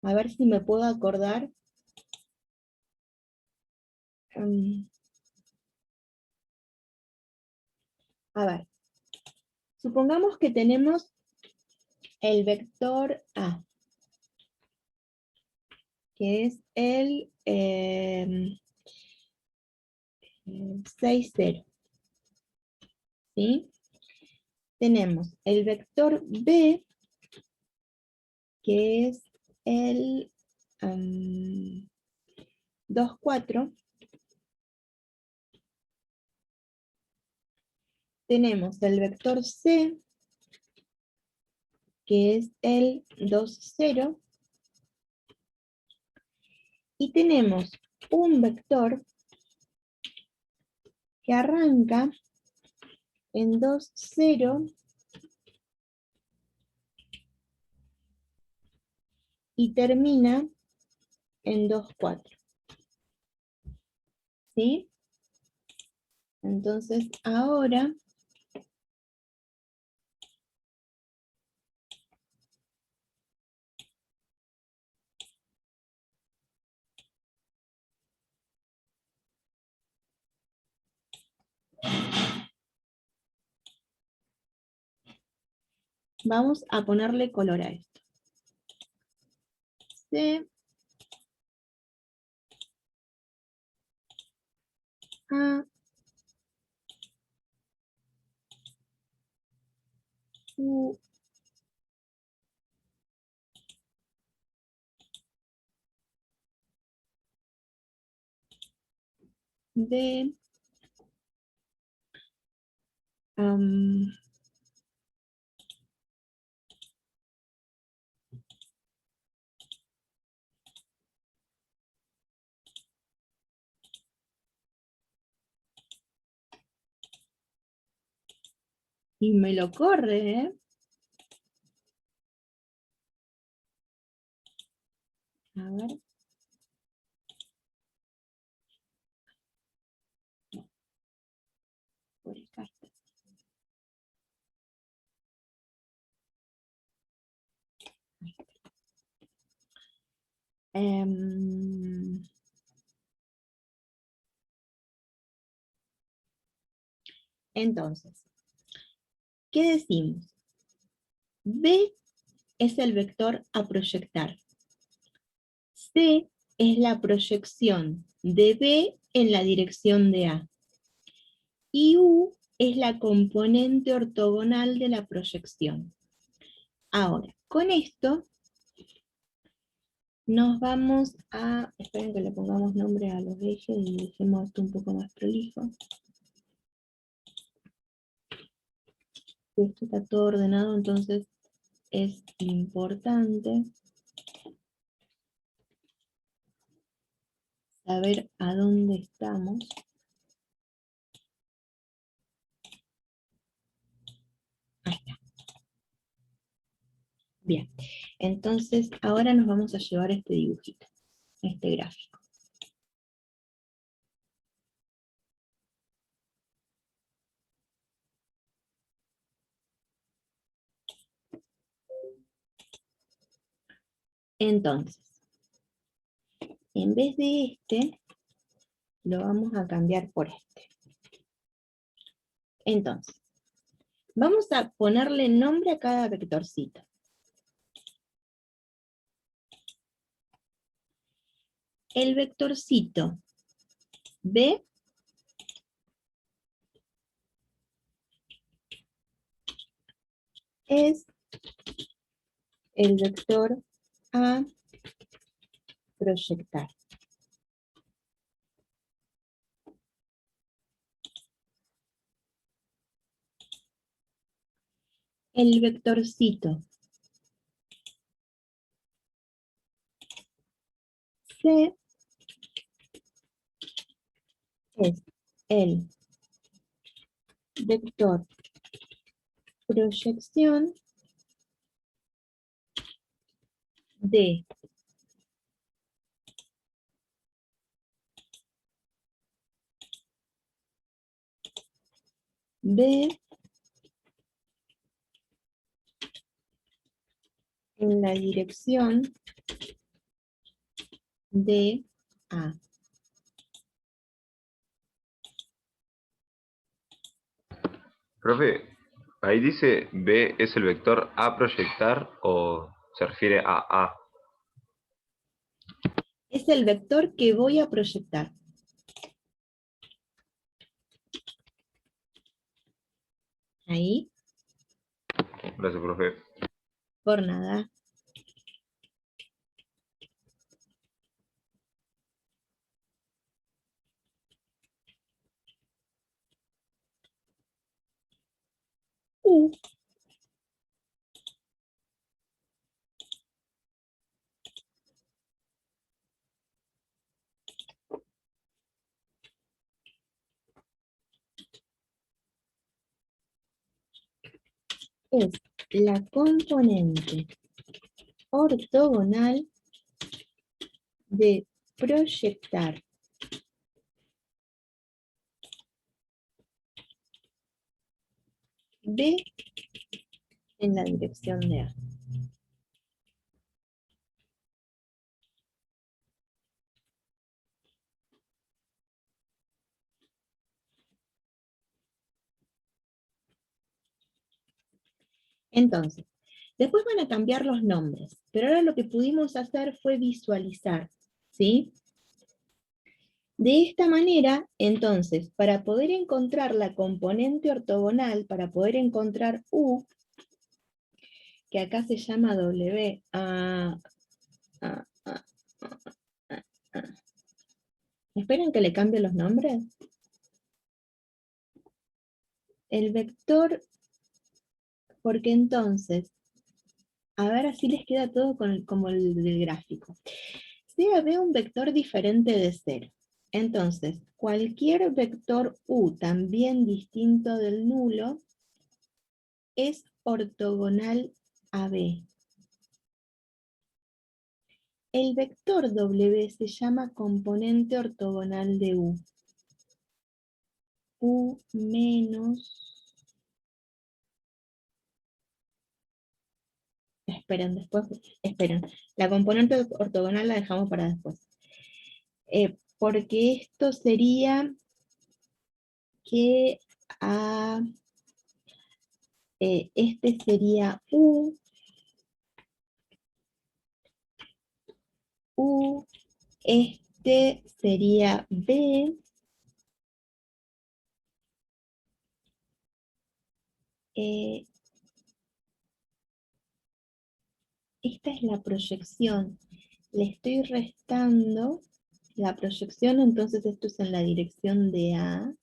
A ver si me puedo acordar. A ver, supongamos que tenemos el vector A, que es el 6, 0. ¿Sí? Tenemos el vector B, que es el 2, 4. Tenemos el vector C, que es el 2, 0. Y tenemos un vector que arranca en 2, 0, y termina en 2, 4. ¿Sí? Entonces ahora vamos a ponerle color a esto. C, A, U, D, y me lo corre, ¿eh? A ver. Por acá está. Entonces, ¿qué decimos? B es el vector a proyectar. C es la proyección de B en la dirección de A. Y U es la componente ortogonal de la proyección. Ahora, con esto nos vamos a... Esperen que le pongamos nombre a los ejes y dejemos esto un poco más prolijo. Esto está todo ordenado, entonces es importante saber a dónde estamos. Ahí está. Bien, entonces ahora nos vamos a llevar este dibujito, este gráfico. Entonces, en vez de este, lo vamos a cambiar por este. Entonces, vamos a ponerle nombre a cada vectorcito. El vectorcito B es el vector a proyectar. El vectorcito C es el vector proyección de B en la dirección de A. Profe, ahí dice B es el vector a proyectar o se refiere a A. Es el vector que voy a proyectar. Ahí, Gracias, profe. por nada. U es la componente ortogonal de proyectar B en la dirección de A. Entonces, después van a cambiar los nombres, pero ahora lo que pudimos hacer fue visualizar, ¿sí? De esta manera, entonces, para poder encontrar la componente ortogonal, para poder encontrar U, que acá se llama W, ¿esperan que le cambie los nombres? El vector, porque entonces, a ver, así les queda todo como el del gráfico. Sea B un vector diferente de 0. Entonces, cualquier vector U también distinto del nulo es ortogonal a B. El vector W se llama componente ortogonal de U. U menos... Esperen. La componente ortogonal la dejamos para después. Porque esto sería que este sería U, este sería B, esta es la proyección, le estoy restando la proyección, entonces esto es en la dirección de A,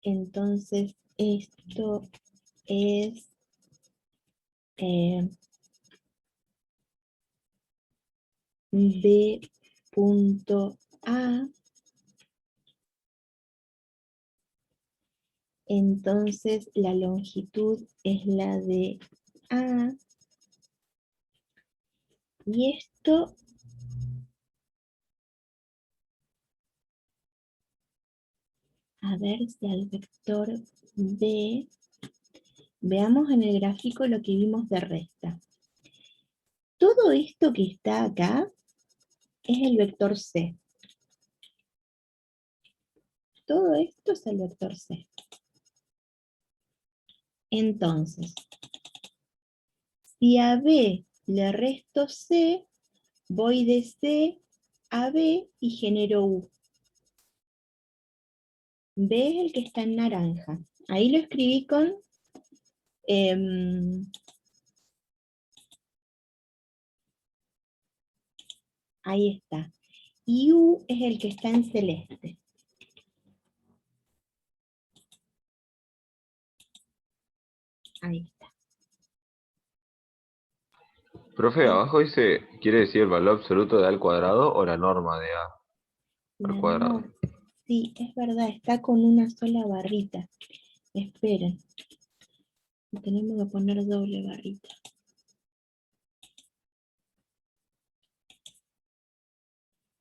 entonces esto es B punto A, entonces la longitud es la de A, y esto a ver si al vector B, veamos en el gráfico lo que vimos de resta. Todo esto que está acá es el vector C. Todo esto es el vector C. Entonces, si a B le resto C, voy de C a B y genero U. B es el que está en naranja. Ahí lo escribí con... ahí está. Y U es el que está en celeste. Ahí está. Profe, abajo dice, ¿quiere decir el valor absoluto de A al cuadrado o la norma de A al La cuadrado? norma. Sí, es verdad, está con una sola barrita. Esperen. Tenemos que poner doble barrita.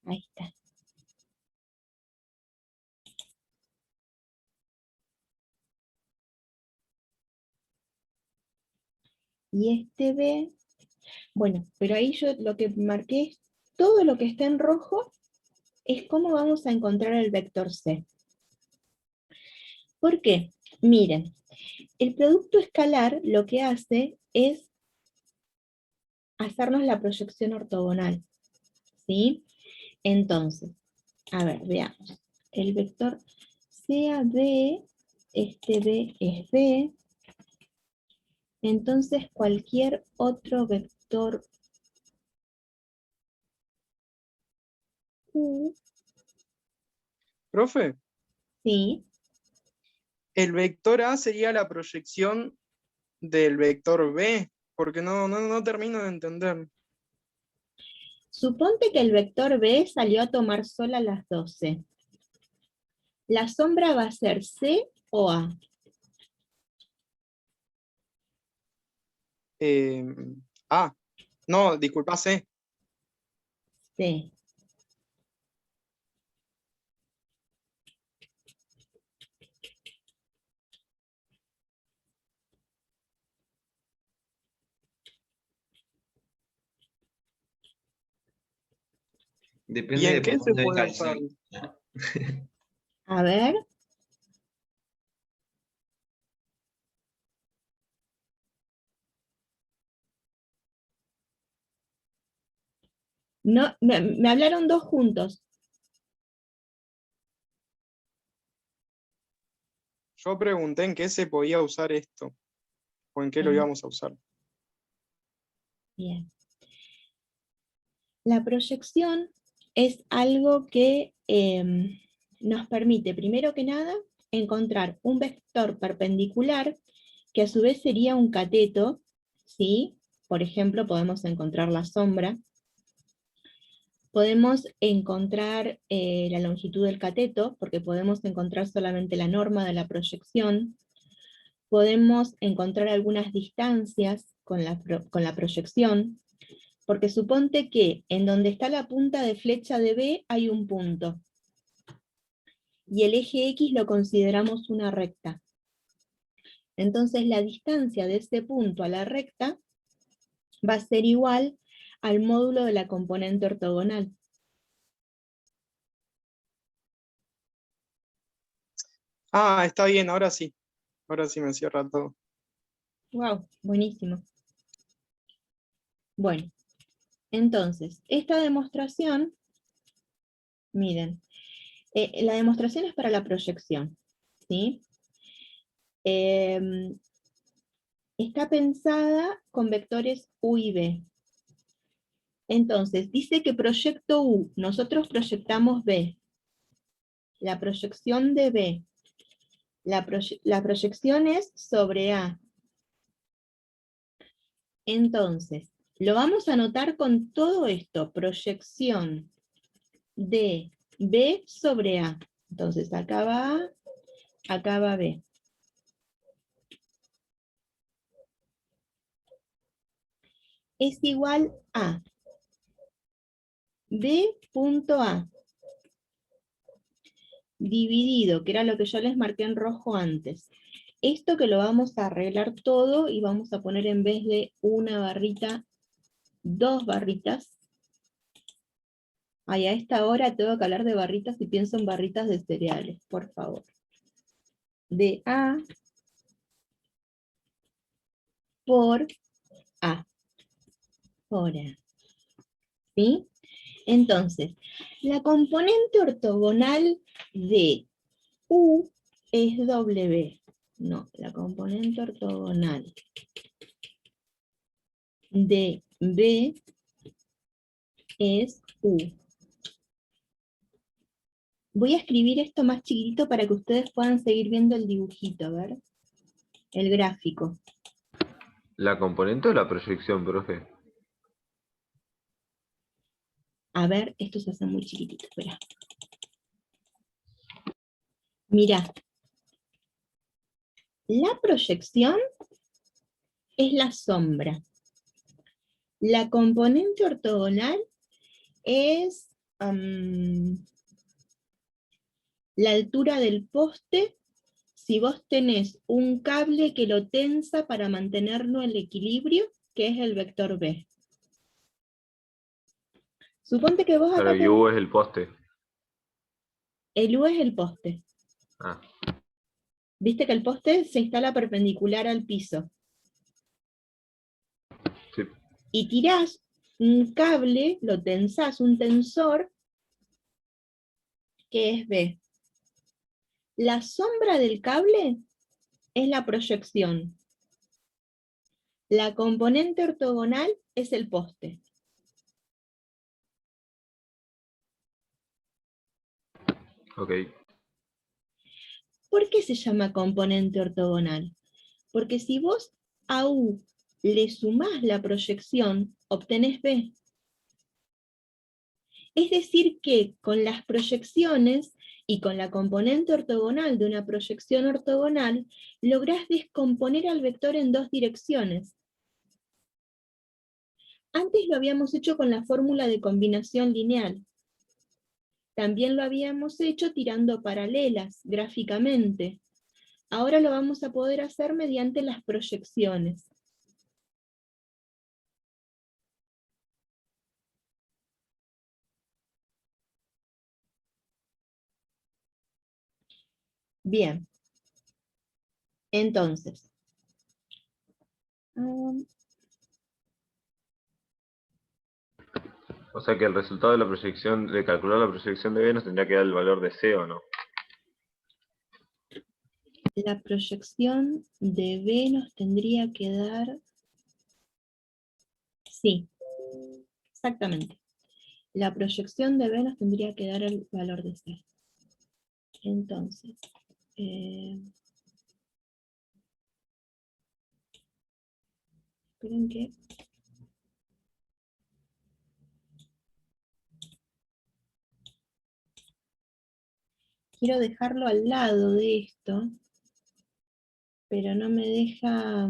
Ahí está. Y este B, bueno, pero ahí yo lo que marqué es todo lo que está en rojo es cómo vamos a encontrar el vector C. ¿Por qué? Miren, el producto escalar lo que hace es hacernos la proyección ortogonal, ¿sí? Entonces, a ver, veamos. El vector sea B, este B es B, entonces cualquier otro vector U, Profe, ¿sí? el vector A sería la proyección del vector B, porque no termino de entender. Suponte que el vector B salió a tomar sol a las 12. La sombra va a ser C o A. No, disculpa, C. C. ¿Y Depende en de qué por se dónde venga puede el usar? sol. A ver. No, me hablaron dos juntos. Yo pregunté en qué se podía usar esto, o en qué lo íbamos a usar. Bien. La proyección es algo que nos permite, primero que nada, encontrar un vector perpendicular, que a su vez sería un cateto, ¿sí? Por ejemplo, podemos encontrar la sombra. Podemos encontrar la longitud del cateto, porque podemos encontrar solamente la norma de la proyección. Podemos encontrar algunas distancias con la proyección, porque suponte que en donde está la punta de flecha de B hay un punto, y el eje X lo consideramos una recta. Entonces la distancia de ese punto a la recta va a ser igual al módulo de la componente ortogonal. Ah, está bien, ahora sí. Ahora sí me cierra todo. Wow, buenísimo. Bueno, entonces, esta demostración, miren, la demostración es para la proyección, ¿sí? Está pensada con vectores U y B. Entonces, dice que proyecto U, nosotros proyectamos B. La proyección de B. La proyección es sobre A. Entonces, lo vamos a anotar con todo esto, proyección de B sobre A. Entonces, acá va A, acá va B. Es igual a B.A dividido, que era lo que yo les marqué en rojo antes. Esto que lo vamos a arreglar todo y vamos a poner en vez de una barrita, dos barritas. Ay, a esta hora tengo que hablar de barritas y pienso en barritas de cereales, por favor. De A por A. Por A. ¿Sí? Entonces, la componente ortogonal de U es W. No, la componente ortogonal de B es U. Voy a escribir esto más chiquitito para que ustedes puedan seguir viendo el dibujito, a ver. El gráfico. ¿La componente o la proyección, profe? A ver, esto se hace muy chiquitito, espera. Mirá. La proyección es la sombra. La componente ortogonal es la altura del poste si vos tenés un cable que lo tensa para mantenerlo en el equilibrio, que es el vector B. Suponte que vos Claro, acá y U tenés... es el poste. El U es el poste. Ah, Viste que el poste se instala perpendicular al piso. sí. Y tirás un cable, lo tensás, un tensor, que es B. La sombra del cable es la proyección. La componente ortogonal es el poste. Ok. ¿Por qué se llama componente ortogonal? Porque si vos a U le sumás la proyección, obtenés B. Es decir que con las proyecciones y con la componente ortogonal de una proyección ortogonal, lográs descomponer al vector en dos direcciones. Antes lo habíamos hecho con la fórmula de combinación lineal. También lo habíamos hecho tirando paralelas, gráficamente. Ahora lo vamos a poder hacer mediante las proyecciones. Bien. Entonces. O sea que el resultado de la proyección, de calcular la proyección de B nos tendría que dar el valor de C, ¿o no? La proyección de B nos tendría que dar... Sí, exactamente. La proyección de B nos tendría que dar el valor de C. Entonces, esperen que... Quiero dejarlo al lado de esto, pero no me deja... A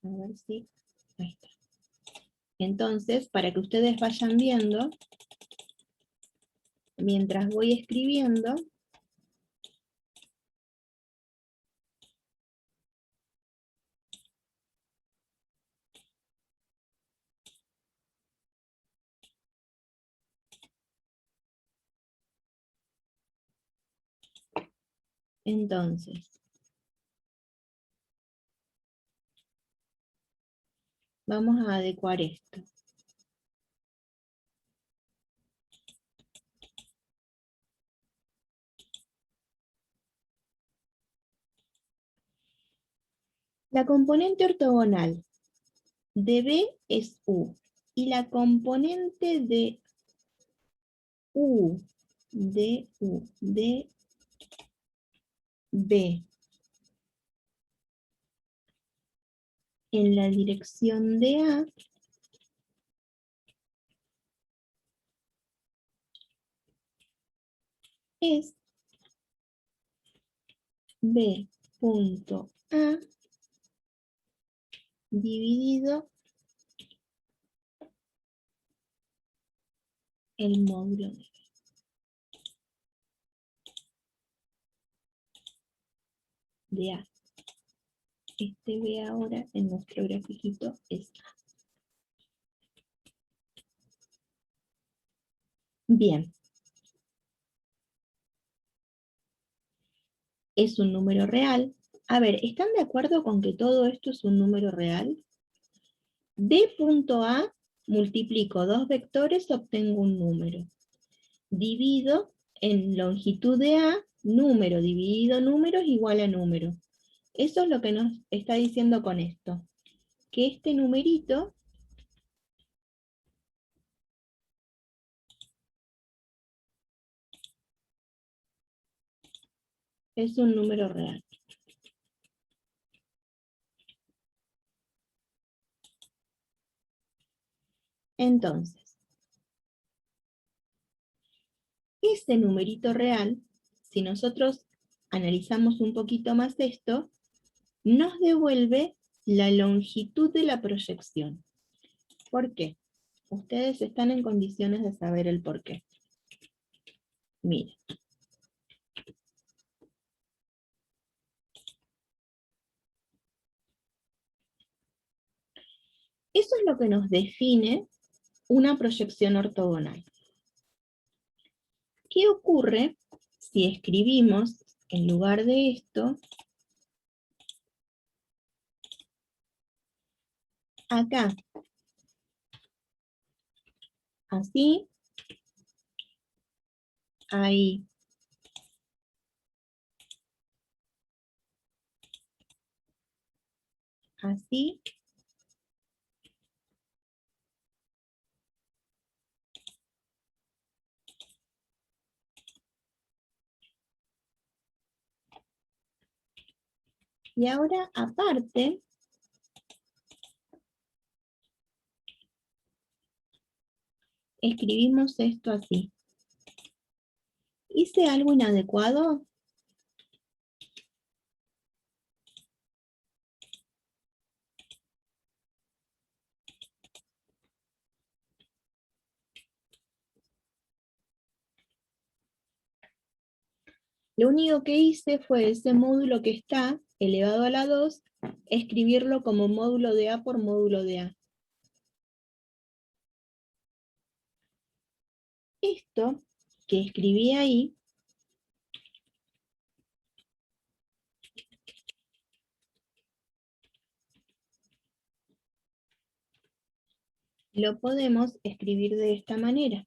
ver si... Ahí está. Entonces, para que ustedes vayan viendo, mientras voy escribiendo, entonces, vamos a adecuar esto. La componente ortogonal de B es U, y la componente de U, de B en la dirección de A es B punto A dividido el módulo de A. Este B ahora en nuestro grafiquito es A. Bien. Es un número real. A ver, ¿están de acuerdo con que todo esto es un número real? De punto A, multiplico dos vectores, obtengo un número. Divido en longitud de A, número dividido número es igual a número. Eso es lo que nos está diciendo con esto. Que este numerito es un número real. Entonces, ese numerito real, si nosotros analizamos un poquito más esto, nos devuelve la longitud de la proyección. ¿Por qué? Ustedes están en condiciones de saber el por qué. Miren. Eso es lo que nos define una proyección ortogonal. ¿Qué ocurre si escribimos en lugar de esto, acá, así, ahí, así, y ahora aparte, escribimos esto así? ¿Hice algo inadecuado? Lo único que hice fue ese módulo que está elevado a la 2, escribirlo como módulo de A por módulo de A. Esto que escribí ahí, lo podemos escribir de esta manera.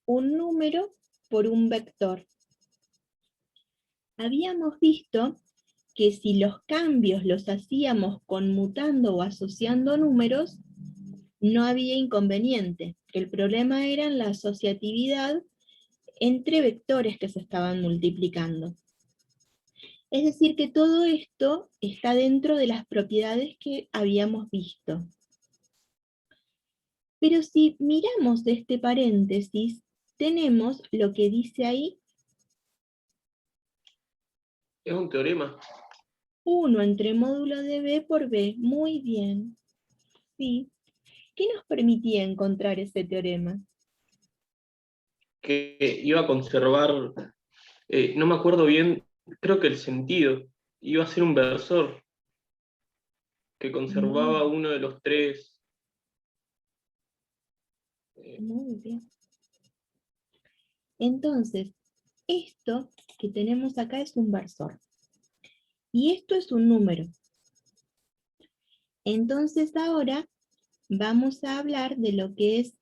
Un número por un vector. Habíamos visto que si los cambios los hacíamos conmutando o asociando números, no había inconveniente, que el problema era la asociatividad entre vectores que se estaban multiplicando. Es decir, que todo esto está dentro de las propiedades que habíamos visto. Pero si miramos de este paréntesis, tenemos lo que dice ahí. Es un teorema. 1 entre módulo de B por B. Muy bien. Sí. ¿Qué nos permitía encontrar ese teorema? Que iba a conservar, no me acuerdo bien, creo que el sentido, iba a ser un versor que conservaba uno de los tres. Muy bien. Entonces, esto que tenemos acá es un versor. Y esto es un número. Entonces ahora vamos a hablar de lo que es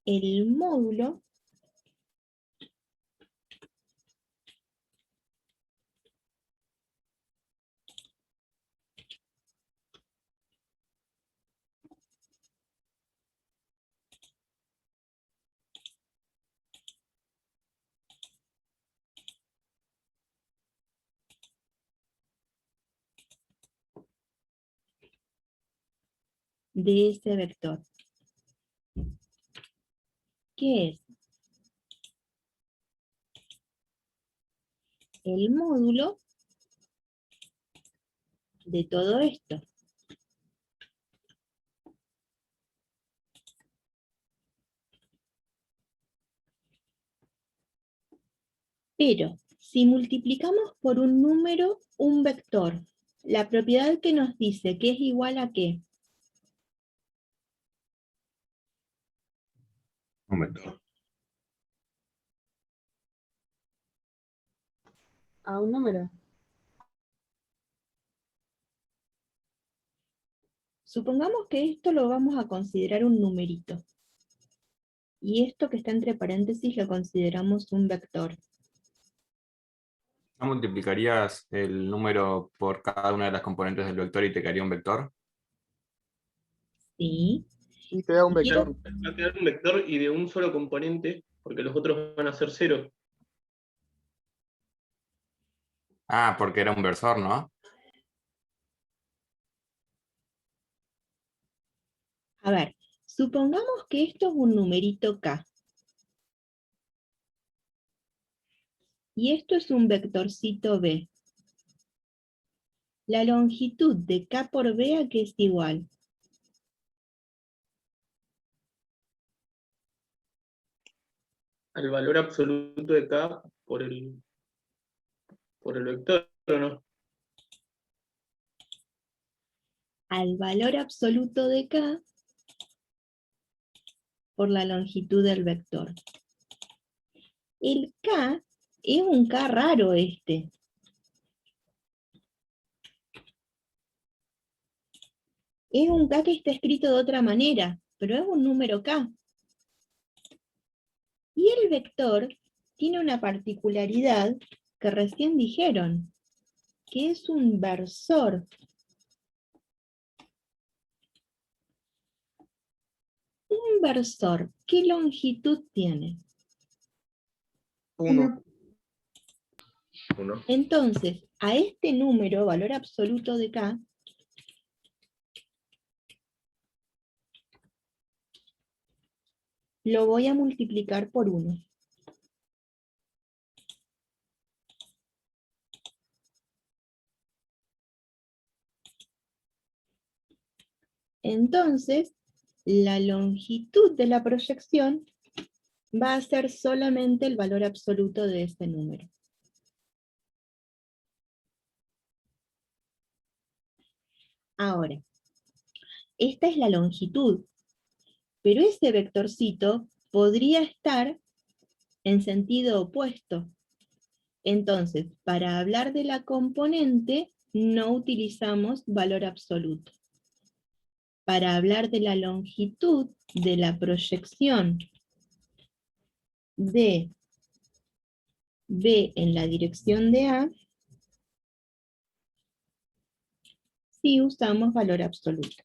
el módulo de ese vector. ¿Qué es? El módulo de todo esto. Pero Si multiplicamos por un número un vector, la propiedad que nos dice que es igual a ¿qué? Un vector. A un número. Supongamos que esto lo vamos a considerar un numerito. Y esto que está entre paréntesis lo consideramos un vector. ¿No multiplicarías el número por cada una de las componentes del vector y te quedaría un vector? Sí. Y te da un Quiero- vector. Va a quedar un vector y de un solo componente, porque los otros van a ser 0. Ah, porque era un versor, ¿no? A ver, supongamos que esto es un numerito k. Y esto es un vectorcito b. La longitud de k por b, ¿a qué es igual? Al valor absoluto de k por el vector, ¿o no? Al valor absoluto de k por la longitud del vector. El k es un k raro este. Es un k que está escrito de otra manera, pero es un número k. Y el vector tiene una particularidad que recién dijeron, que es un versor. Un versor, ¿qué longitud tiene? 1. 1. Entonces, a este número, valor absoluto de k, lo voy a multiplicar por 1. Entonces, la longitud de la proyección va a ser solamente el valor absoluto de este número. Ahora, esta es la longitud, pero ese vectorcito podría estar en sentido opuesto. Entonces, para hablar de la componente, no utilizamos valor absoluto. Para hablar de la longitud de la proyección de B en la dirección de A, sí usamos valor absoluto.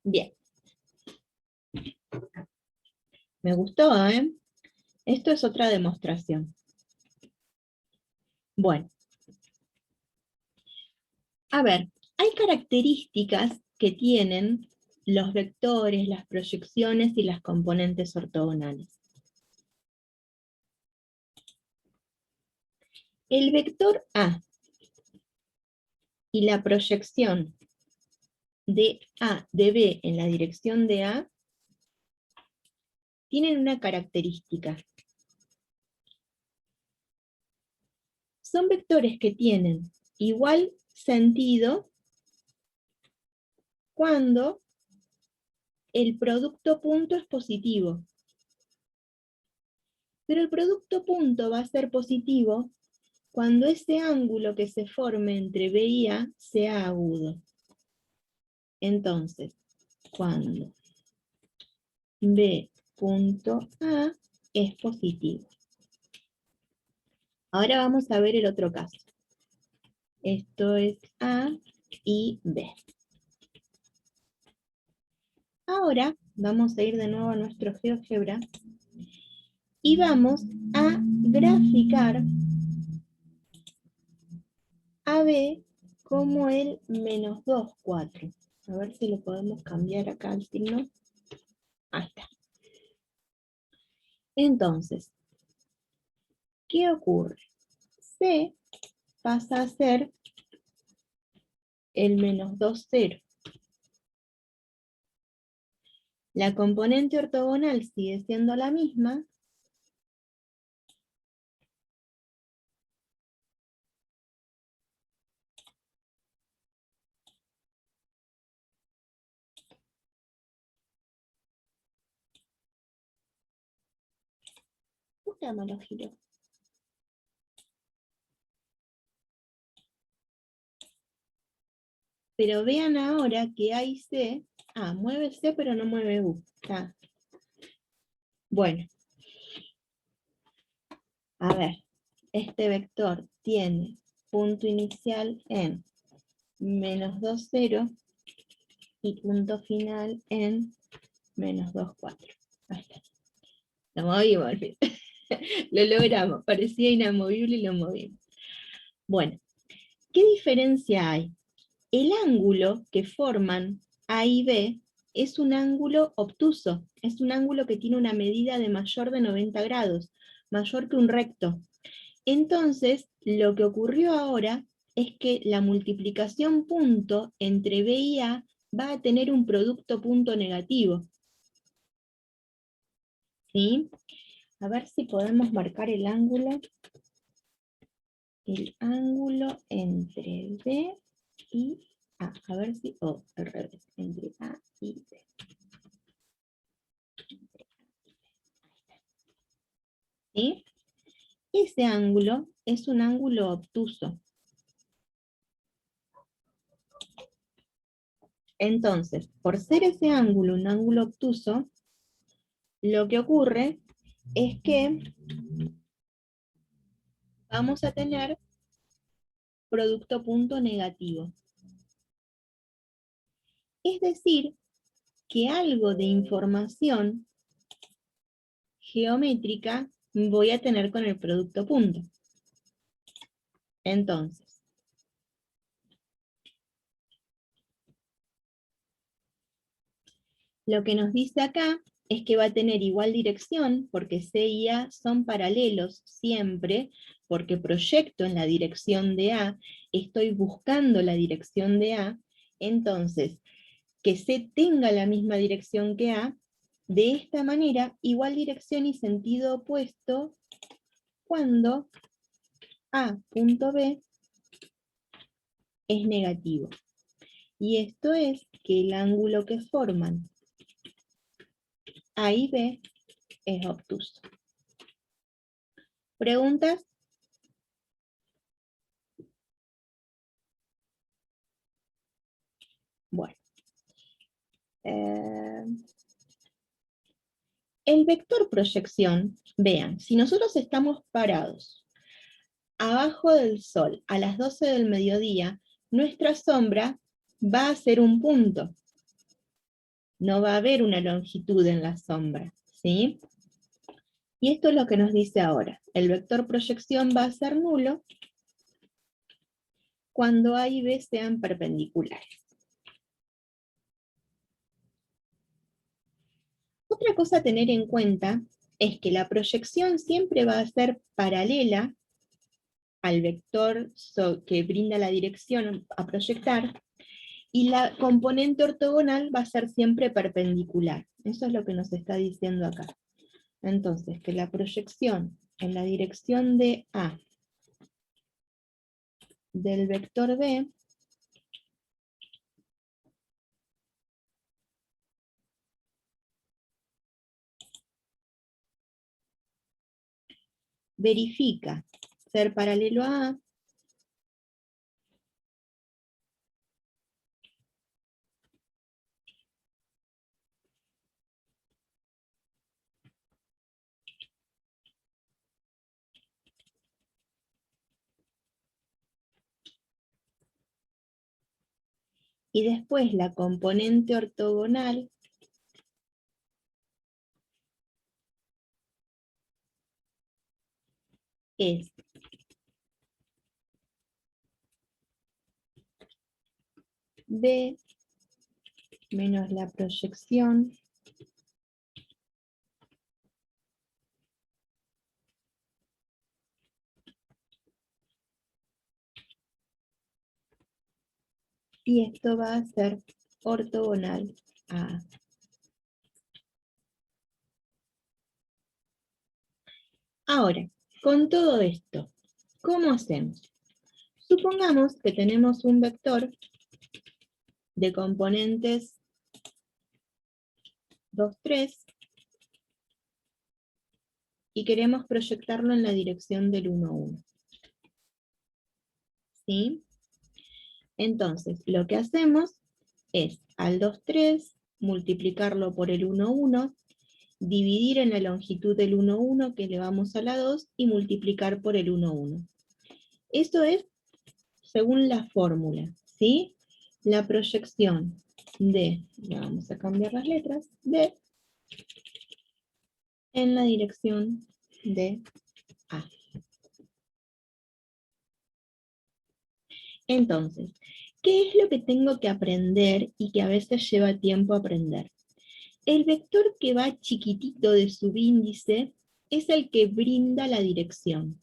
Bien. Me gustó, ¿eh? Esto es otra demostración. Bueno. A ver, hay características que tienen los vectores, las proyecciones y las componentes ortogonales. El vector A y la proyección de A de B en la dirección de A tienen una característica. Son vectores que tienen igual sentido cuando el producto punto es positivo. Pero el producto punto va a ser positivo cuando ese ángulo que se forme entre B y A sea agudo. Entonces, cuando B punto A es positivo. Ahora vamos a ver el otro caso. Esto es A y B. Ahora vamos a ir de nuevo a nuestro GeoGebra y vamos a graficar AB como el menos 2, 4. A ver si lo podemos cambiar acá el signo. Ahí está. Entonces, ¿qué ocurre? C pasa a ser el menos 2, 0. La componente ortogonal sigue siendo la misma. Puta, me lo giró. Pero vean ahora que A y C, mueve C pero no mueve U. Está. Bueno, a ver, este vector tiene punto inicial en menos 2, 0 y punto final en menos 2, 4. Ahí está. Lo movimos al fin. Lo logramos, parecía inamovible y lo movimos. Bueno, ¿qué diferencia hay? El ángulo que forman A y B es un ángulo obtuso, es un ángulo que tiene una medida de mayor de 90 grados, mayor que un recto. Entonces, lo que ocurrió ahora es que la multiplicación punto entre B y A va a tener un producto punto negativo. ¿Sí? A ver si podemos marcar el ángulo. El ángulo entre B y A. A ver si, al revés, entre A y B. ¿Sí? Ese ángulo es un ángulo obtuso. Entonces, por ser ese ángulo un ángulo obtuso, lo que ocurre es que vamos a tener producto punto negativo. Es decir, que algo de información geométrica voy a tener con el producto punto. Entonces, lo que nos dice acá es que va a tener igual dirección, porque C y A son paralelos siempre, porque proyecto en la dirección de A, estoy buscando la dirección de A, entonces, que C tenga la misma dirección que A, de esta manera, igual dirección y sentido opuesto, cuando A.B es negativo. Y esto es que el ángulo que forman A y B es obtuso. ¿Preguntas? Bueno. El vector proyección, vean, si nosotros estamos parados abajo del sol a las 12 del mediodía, nuestra sombra va a ser un punto. No va a haber una longitud en la sombra, ¿sí? Y esto es lo que nos dice ahora. El vector proyección va a ser nulo cuando A y B sean perpendiculares. Otra cosa a tener en cuenta es que la proyección siempre va a ser paralela al vector que brinda la dirección a proyectar, y la componente ortogonal va a ser siempre perpendicular. Eso es lo que nos está diciendo acá. Entonces, que la proyección en la dirección de A del vector B verifica ser paralelo a A, y después la componente ortogonal es B menos la proyección y esto va a ser ortogonal a A. Ahora, con todo esto, ¿cómo hacemos? Supongamos que tenemos un vector de componentes 2, 3 y queremos proyectarlo en la dirección del 1, 1. ¿Sí? Entonces, lo que hacemos es al 2, 3 multiplicarlo por el 1, 1, dividir en la longitud del 1, 1 que elevamos a la 2 y multiplicar por el 1, 1. Eso es según la fórmula, ¿sí? La proyección de, ya vamos a cambiar las letras, de en la dirección de A. Entonces, ¿qué es lo que tengo que aprender y que a veces lleva tiempo aprender? El vector que va chiquitito de subíndice es el que brinda la dirección.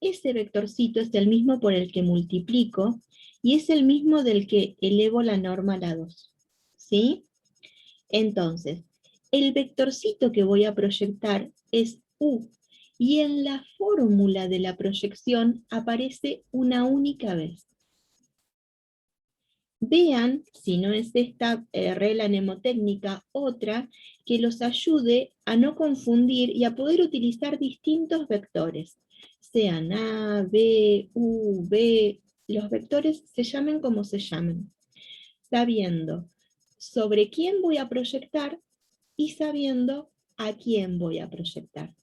Ese vectorcito es el mismo por el que multiplico y es el mismo del que elevo la norma a la 2. ¿Sí? Entonces, el vectorcito que voy a proyectar es U, y en la fórmula de la proyección aparece una única vez. Vean, si no es esta regla mnemotécnica, otra que los ayude a no confundir y a poder utilizar distintos vectores, sean A, B, U, B, los vectores se llamen como se llamen, sabiendo sobre quién voy a proyectar y sabiendo a quién voy a proyectar.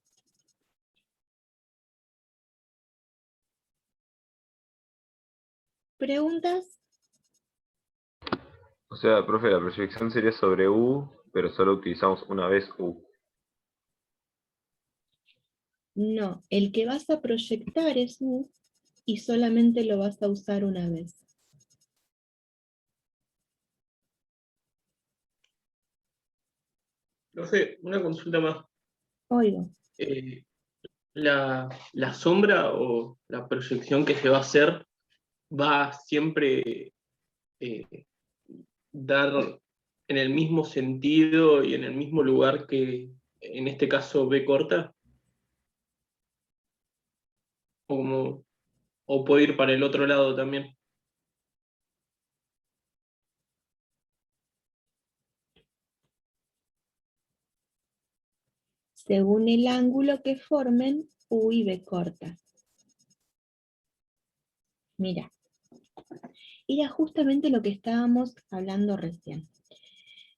¿Preguntas? O sea, profe, la proyección sería sobre U, pero solo utilizamos una vez U. No, el que vas a proyectar es U y solamente lo vas a usar una vez. Profe, una consulta más. Oigo. La sombra o la proyección que se va a hacer va siempre dar en el mismo sentido y en el mismo lugar que en este caso B corta, o puede ir para el otro lado también. Según el ángulo que formen U y B corta. Mira, era justamente lo que estábamos hablando recién.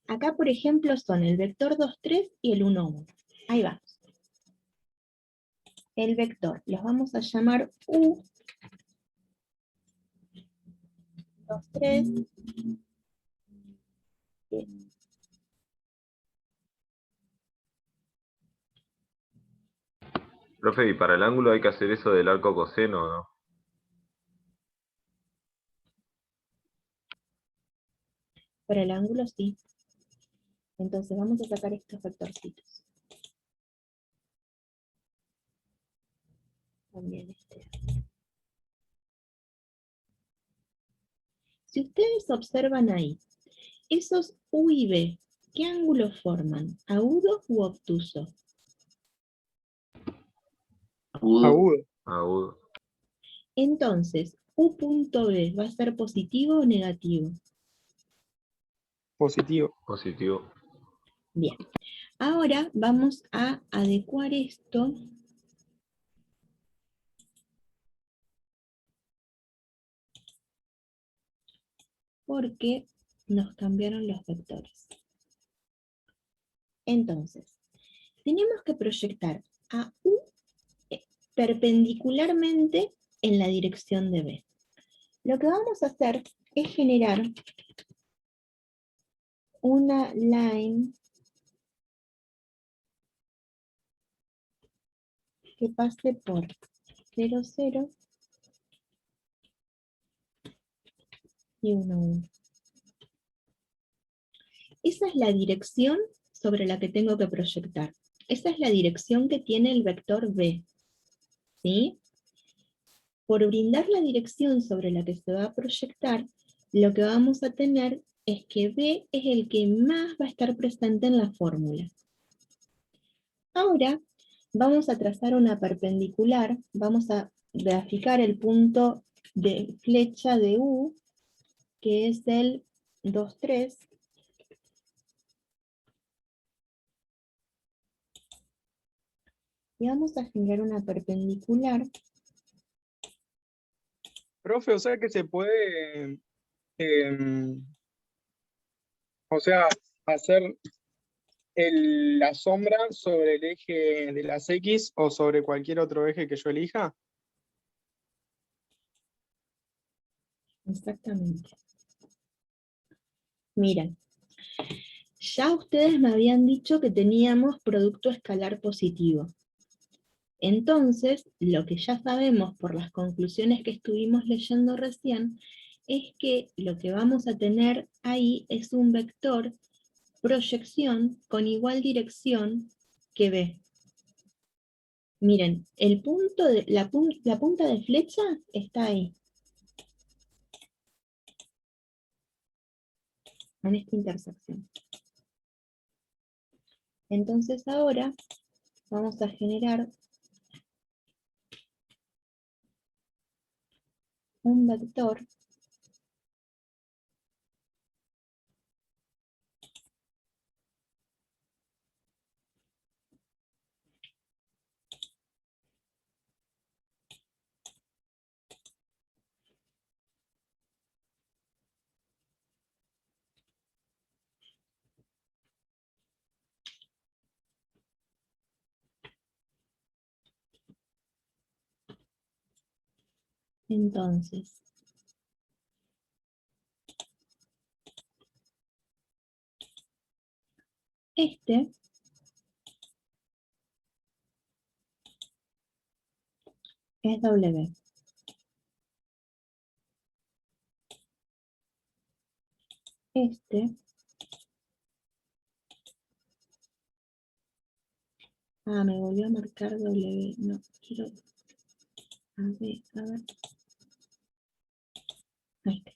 Acá, por ejemplo, son el vector 2, 3 y el 1, 1. Ahí vamos. El vector, los vamos a llamar U, 2, 3, Profe, y para el ángulo hay que hacer eso del arco coseno, ¿no? para el ángulo sí. Entonces vamos a sacar estos vectorcitos. También este. Si ustedes observan ahí, esos U y B, ¿qué ángulo forman? ¿Agudo u obtuso? Agudo. Agudo. Entonces, U punto B, ¿va a ser positivo o negativo? Positivo. Positivo. Bien. Ahora vamos a adecuar esto porque nos cambiaron los vectores. Entonces, tenemos que proyectar a U perpendicularmente en la dirección de B. Lo que vamos a hacer es generar una line que pase por 0, 0, y 1, 1. Esa es la dirección sobre la que tengo que proyectar. Esa es la dirección que tiene el vector B. ¿Sí? Por brindar la dirección sobre la que se va a proyectar, lo que vamos a tener es que B es el que más va a estar presente en la fórmula. Ahora vamos a trazar una perpendicular, vamos a graficar el punto de flecha de U, que es el 2, 3, y vamos a generar una perpendicular. Profe, o sea que se puede, o sea, hacer la sombra sobre el eje de las X o sobre cualquier otro eje que yo elija. Exactamente. Miren, ya ustedes me habían dicho que teníamos producto escalar positivo. Entonces, lo que ya sabemos por las conclusiones que estuvimos leyendo recién, es que lo que vamos a tener ahí es un vector proyección con igual dirección que B. Miren, el punto de, la punta de flecha está ahí. En esta intersección. Entonces ahora vamos a generar un vector entonces. Este es W. Este. Ah, me volvió a marcar W. No, quiero. A ver. Ahí está.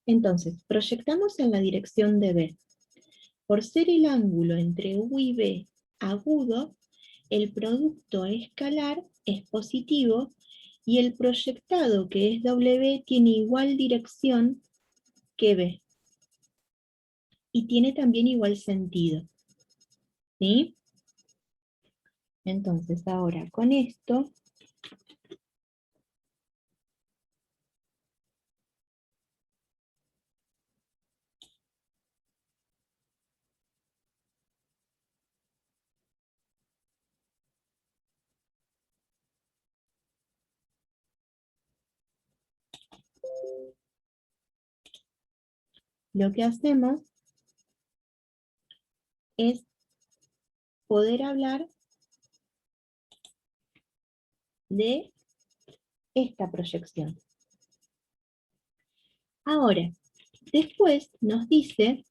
Entonces, proyectamos en la dirección de B. Por ser el ángulo entre U y B agudo, el producto escalar es positivo y el proyectado, que es W, tiene igual dirección que B. Y tiene también igual sentido. ¿Sí? Entonces, ahora con esto, lo que hacemos es poder hablar de esta proyección. Ahora, después nos dice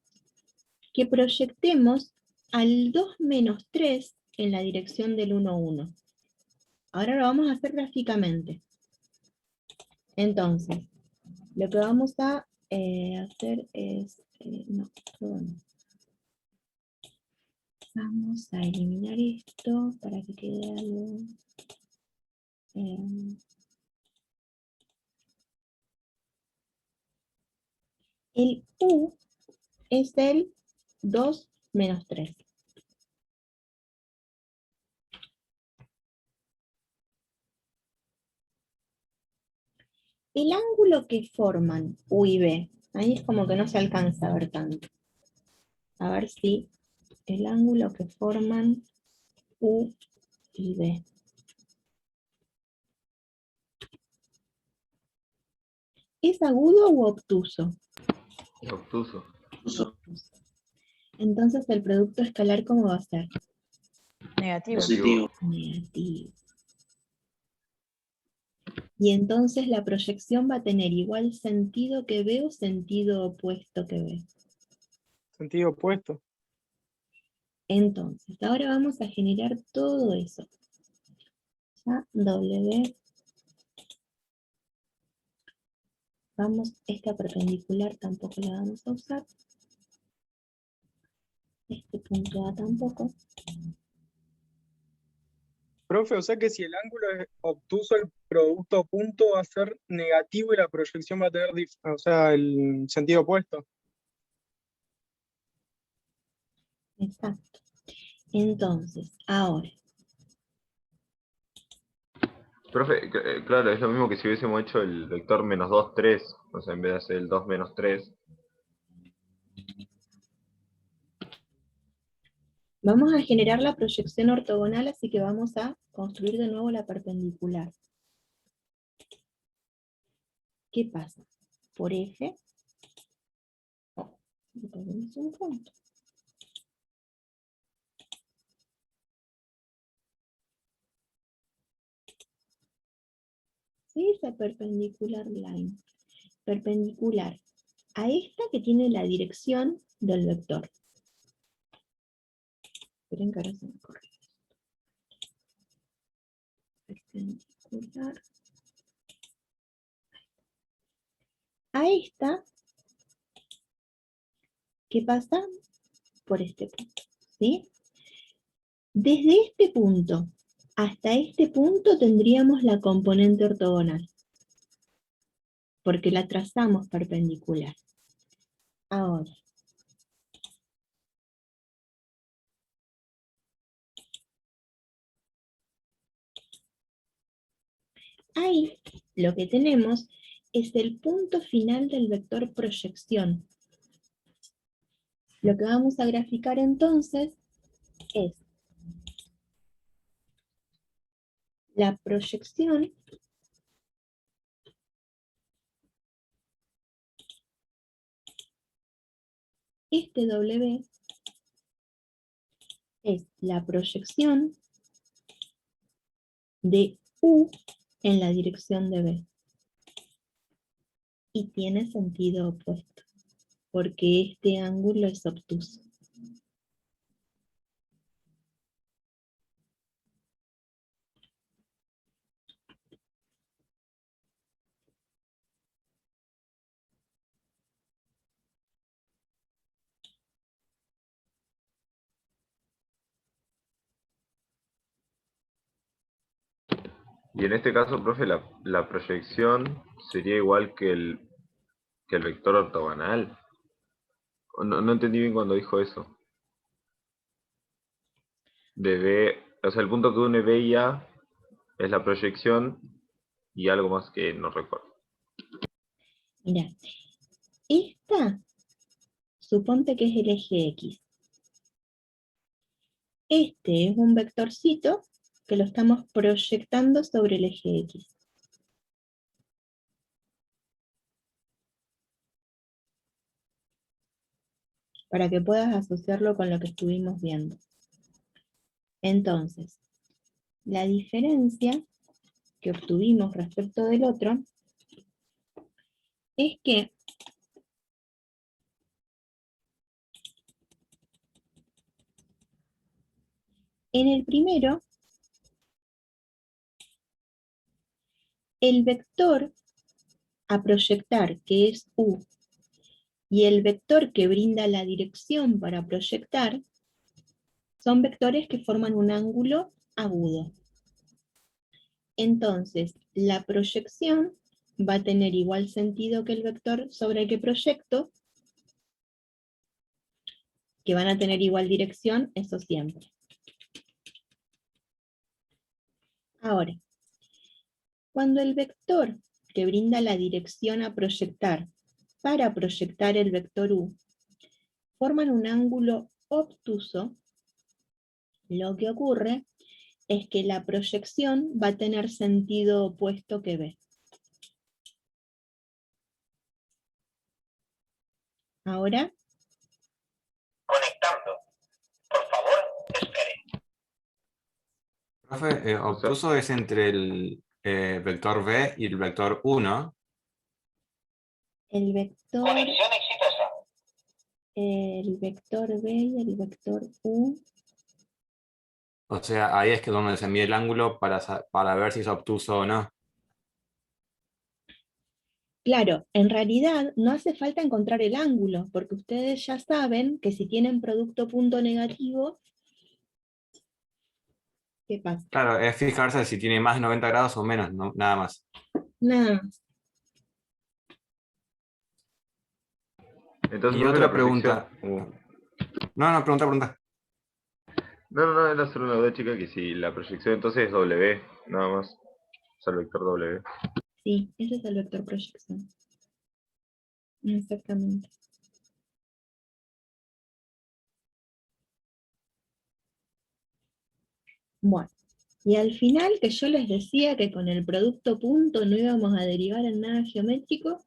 que proyectemos al 2 menos 3 en la dirección del 1, 1. Ahora lo vamos a hacer gráficamente. Entonces, lo que vamos a hacer es... no, todo no. Vamos a eliminar esto para que quede algo... el U es el 2 menos 3. El ángulo que forman U y B, ahí es como que no se alcanza a ver tanto. A ver si el ángulo que forman U y B. ¿Es agudo u obtuso? Obtuso. Entonces el producto escalar, ¿cómo va a ser? Negativo. Positivo. Negativo. Y entonces la proyección va a tener igual sentido que B o sentido opuesto que B. Sentido opuesto. Entonces, ahora vamos a generar todo eso. Ya, W. Esta perpendicular tampoco la vamos a usar. Este punto A tampoco. Profe, o sea que si el ángulo es obtuso, el producto punto va a ser negativo y la proyección va a tener, o sea, el sentido opuesto. Exacto. Entonces, ahora, Profe, claro, es lo mismo que si hubiésemos hecho el vector -2, 3, o sea, en vez de hacer el 2 menos 3. vamos a generar la proyección ortogonal, así que vamos a construir de nuevo la perpendicular. ¿Qué pasa? Por eje, le ponemos un punto. ¿Sí? Esa perpendicular line. Perpendicular a esta que tiene la dirección del vector. Esperen que ahora se me corre. Perpendicular a esta, ¿qué pasa? Por este punto, ¿sí? Desde este punto hasta este punto tendríamos la componente ortogonal, porque la trazamos perpendicular. Ahora, ahí lo que tenemos es el punto final del vector proyección. Lo que vamos a graficar entonces es la proyección este W es la proyección de U en la dirección de B. Y tiene sentido opuesto, porque este ángulo es obtuso. Y en este caso, profe, la proyección sería igual que el vector ortogonal. No entendí bien cuando dijo eso. De B, o sea, el punto que une B y A es la proyección y algo más que no recuerdo. Mira, esta, suponte que es el eje X. Este es un vectorcito que lo estamos proyectando sobre el eje X. Para que puedas asociarlo con lo que estuvimos viendo. Entonces, la diferencia que obtuvimos respecto del otro es que en el primero, el vector a proyectar, que es U, y el vector que brinda la dirección para proyectar, son vectores que forman un ángulo agudo. Entonces, la proyección va a tener igual sentido que el vector sobre el que proyecto, que van a tener igual dirección, eso siempre. Ahora, cuando el vector que brinda la dirección a proyectar para proyectar el vector U forman un ángulo obtuso, lo que ocurre es que la proyección va a tener sentido opuesto que B. Ahora, Conectando. Por favor, espere. Profe, obtuso es entre vector B y el vector 1. El vector, Conexión exitosa. el vector B y el vector U. O sea, ahí es que donde se mide el ángulo para ver si es obtuso o no. Claro, en realidad no hace falta encontrar el ángulo, porque ustedes ya saben que si tienen producto punto negativo, ¿qué pasa? Claro, es fijarse si tiene más de 90 grados o menos, nada más. Nada más. Entonces, Y profe, otra la proyección. pregunta. No, pregunta. No, era solo una duda chica que si la proyección entonces es W, nada más. O sea, el vector W. Sí, ese es el vector proyección. Exactamente. Bueno, y al final que yo les decía que con el producto punto no íbamos a derivar en nada geométrico,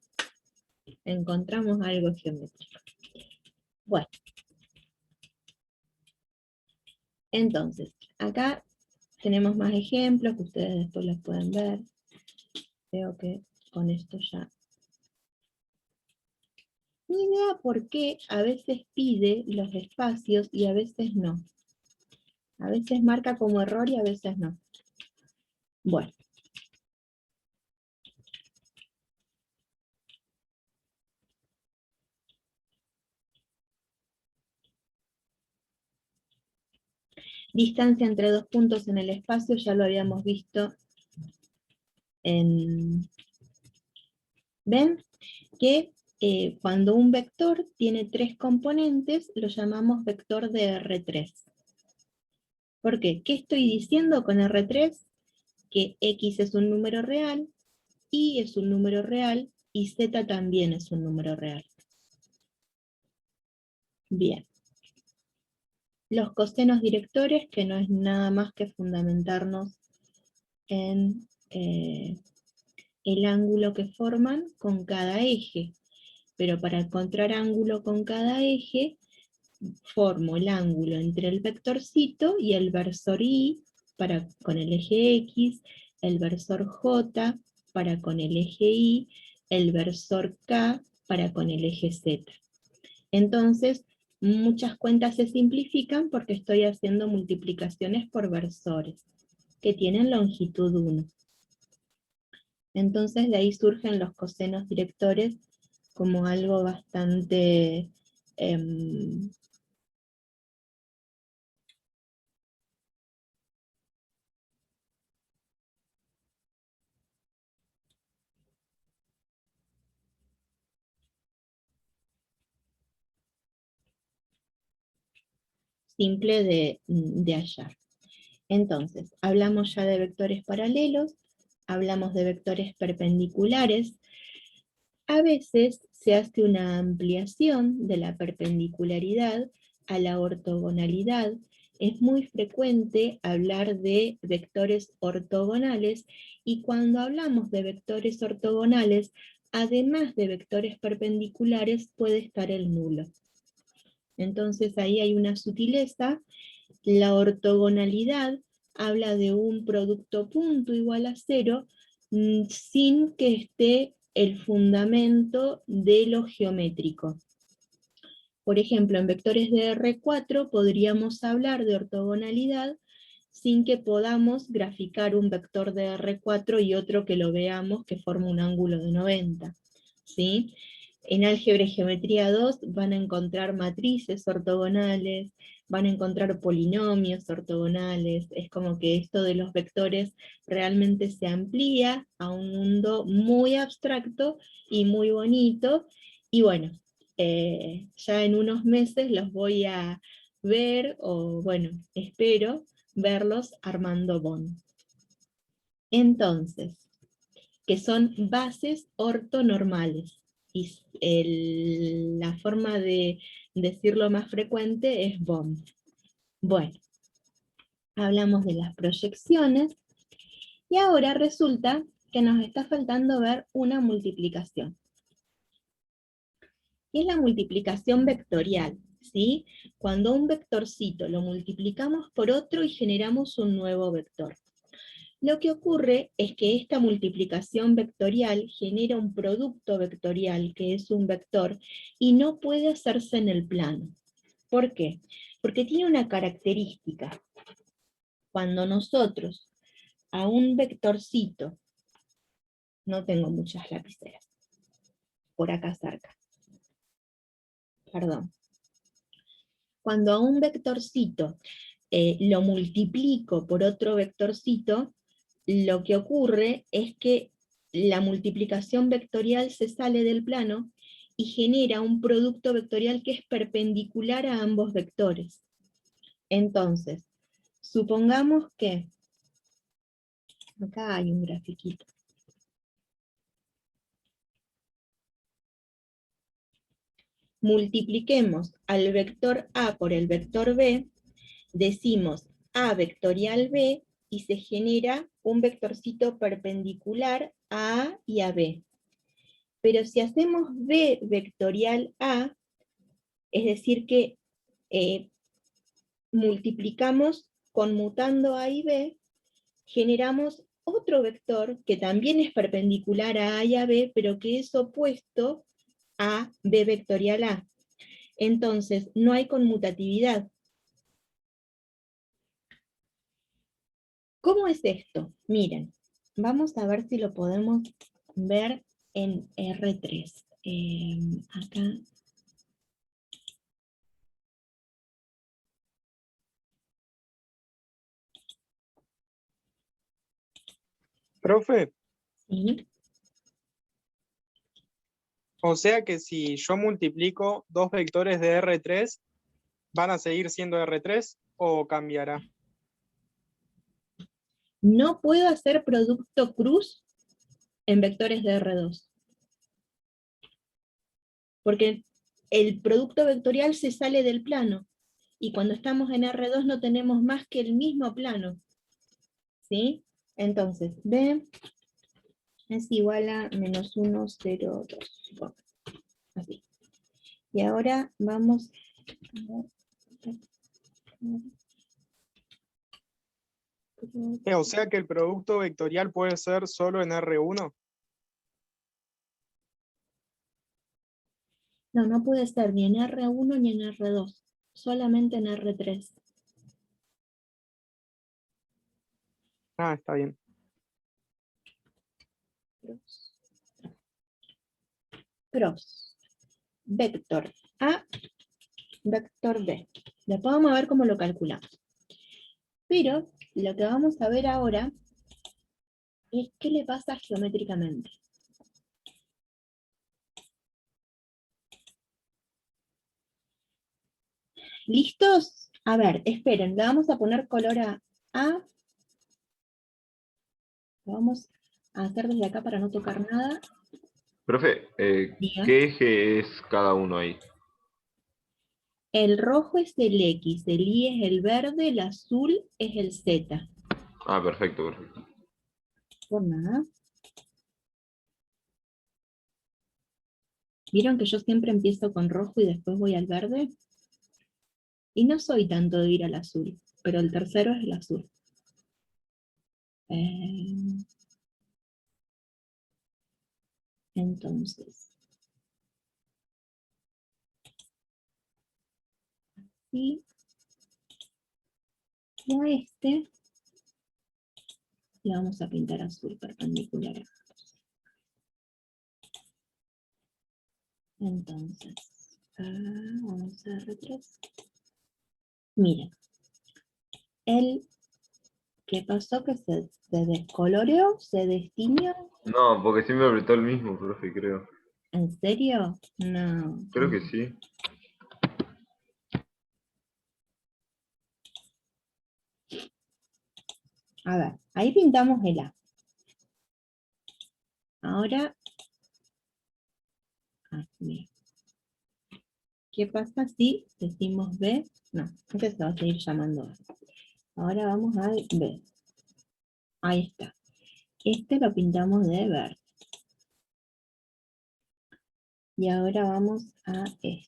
encontramos algo geométrico. Bueno. Entonces, acá tenemos más ejemplos que ustedes después los pueden ver. Creo que con esto ya. Ni idea por qué a veces pide los espacios y a veces no. A veces marca como error y a veces no. Bueno. Distancia entre dos puntos en el espacio, ya lo habíamos visto en... ¿Ven? Que cuando un vector tiene tres componentes, lo llamamos vector de R3. ¿Por qué? ¿Qué estoy diciendo con R3? Que X es un número real, Y es un número real, y Z también es un número real. Bien. Los cosenos directores, que no es nada más que fundamentarnos en el ángulo que forman con cada eje. Pero para encontrar ángulo con cada eje, formo el ángulo entre el vectorcito y el versor Y con el eje X, el versor J para con el eje Y, el versor K para con el eje Z. Entonces, muchas cuentas se simplifican porque estoy haciendo multiplicaciones por versores, que tienen longitud 1. Entonces de ahí surgen los cosenos directores como algo bastante simple de hallar. Entonces, hablamos ya de vectores paralelos, hablamos de vectores perpendiculares. A veces se hace una ampliación de la perpendicularidad a la ortogonalidad. Es muy frecuente hablar de vectores ortogonales, y cuando hablamos de vectores ortogonales, además de vectores perpendiculares, puede estar el nulo. Entonces ahí hay una sutileza. La ortogonalidad habla de un producto punto igual a 0, sin que esté el fundamento de lo geométrico. Por ejemplo, en vectores de R4 podríamos hablar de ortogonalidad sin que podamos graficar un vector de R4 y otro que lo veamos que forma un ángulo de 90. ¿Sí? En álgebra y geometría 2 van a encontrar matrices ortogonales, van a encontrar polinomios ortogonales. Es como que esto de los vectores realmente se amplía a un mundo muy abstracto y muy bonito. Y bueno, ya en unos meses los voy a ver, o bueno, espero verlos armando Bond. Entonces, que son bases ortonormales. Y la forma de decirlo más frecuente es Bond. Bueno, hablamos de las proyecciones, y ahora resulta que nos está faltando ver una multiplicación. Y es la multiplicación vectorial, ¿sí? Cuando un vectorcito lo multiplicamos por otro y generamos un nuevo vector. Lo que ocurre es que esta multiplicación vectorial genera un producto vectorial, que es un vector, y no puede hacerse en el plano. ¿Por qué? Porque tiene una característica. Cuando nosotros a un vectorcito, no tengo muchas lapiceras, por acá cerca, perdón. Cuando a un vectorcito lo multiplico por otro vectorcito, lo que ocurre es que la multiplicación vectorial se sale del plano y genera un producto vectorial que es perpendicular a ambos vectores. Entonces, supongamos que, acá hay un grafiquito. Multipliquemos al vector A por el vector B, decimos A vectorial B, y se genera un vectorcito perpendicular a A y a B. Pero si hacemos B vectorial A, es decir que multiplicamos conmutando A y B, generamos otro vector que también es perpendicular a A y a B, pero que es opuesto a B vectorial A. Entonces, no hay conmutatividad. ¿Cómo es esto? Miren, vamos a ver si lo podemos ver en R3. Acá. Profe, ¿Sí? o sea que si yo multiplico dos vectores de R3, ¿van a seguir siendo R3 o cambiará? No puedo hacer producto cruz en vectores de R2. Porque el producto vectorial se sale del plano. Y cuando estamos en R2 no tenemos más que el mismo plano. ¿Sí? Entonces, B es igual a menos 1, 0, 2. Así. Y ahora vamos O sea que el producto vectorial puede ser solo en R1. No, no puede ser ni en R1 ni en R2. Solamente en R3. Ah, está bien. Cross. Vector A, vector B. Después vamos a ver cómo lo calculamos. Pero lo que vamos a ver ahora es qué le pasa geométricamente. ¿Listos? A ver, esperen, le vamos a poner color a A. Lo vamos a hacer desde acá para no tocar nada. Profe, Diga. ¿qué eje es cada uno ahí? El rojo es el X, el Y es el verde, el azul es el Z. Ah, perfecto, perfecto. Por nada. ¿Vieron que yo siempre empiezo con rojo y después voy al verde? Y no soy tanto de ir al azul, pero el tercero es el azul. Entonces. Y a este le vamos a pintar azul perpendicular. Entonces, vamos a retrasar. Miren, ¿qué pasó? Que se descoloreó, se destiñó. No, porque siempre apretó el mismo, profe, creo. ¿En serio? No. Creo que sí. A ver, ahí pintamos el A. Ahora, mira. ¿Qué pasa si decimos B? No, este se va a seguir llamando A. Ahora vamos al B. Ahí está. Este lo pintamos de verde. Y ahora vamos a este.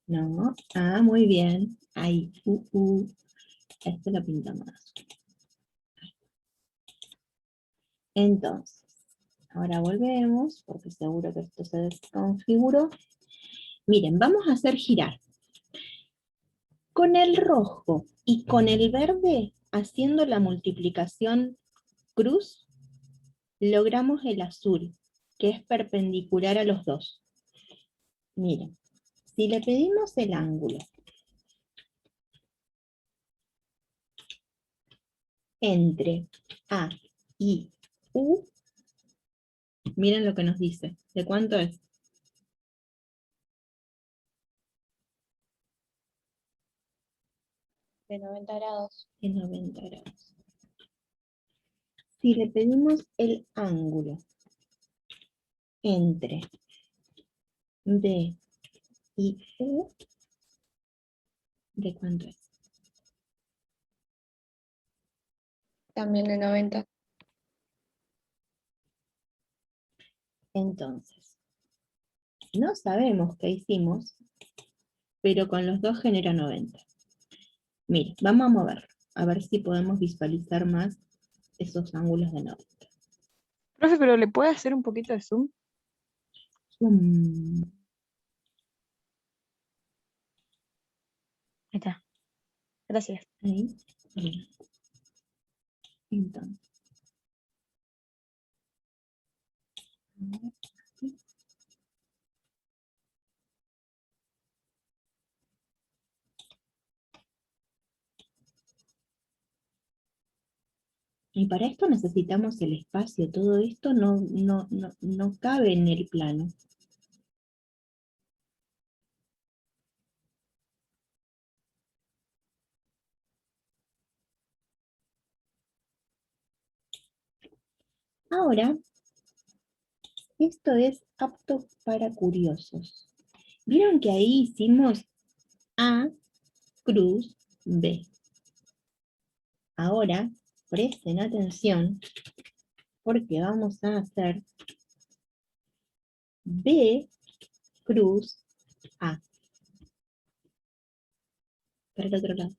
No, muy bien. Ahí, Este lo pintamos azul. Entonces, ahora volvemos, porque seguro que esto se desconfiguró. Miren, vamos a hacer girar. Con el rojo y con el verde, haciendo la multiplicación cruz, logramos el azul, que es perpendicular a los dos. Miren, si le pedimos el ángulo entre A y U, miren lo que nos dice. ¿De cuánto es? De 90 grados. De 90 grados. Si le pedimos el ángulo entre D y U, ¿de cuánto es? También de 90. Entonces, no sabemos qué hicimos, pero con los dos genera 90. Mire, vamos a mover, a ver si podemos visualizar más esos ángulos de 90. Profe, pero ¿le puede hacer un poquito de zoom? Zoom. Ahí está. Gracias. Ahí. Bien. Entonces. A ver, aquí. Y para esto necesitamos el espacio, todo esto no cabe en el plano. Ahora, esto es apto para curiosos. ¿Vieron que ahí hicimos A cruz B? Ahora, presten atención, porque vamos a hacer B cruz A. Para el otro lado.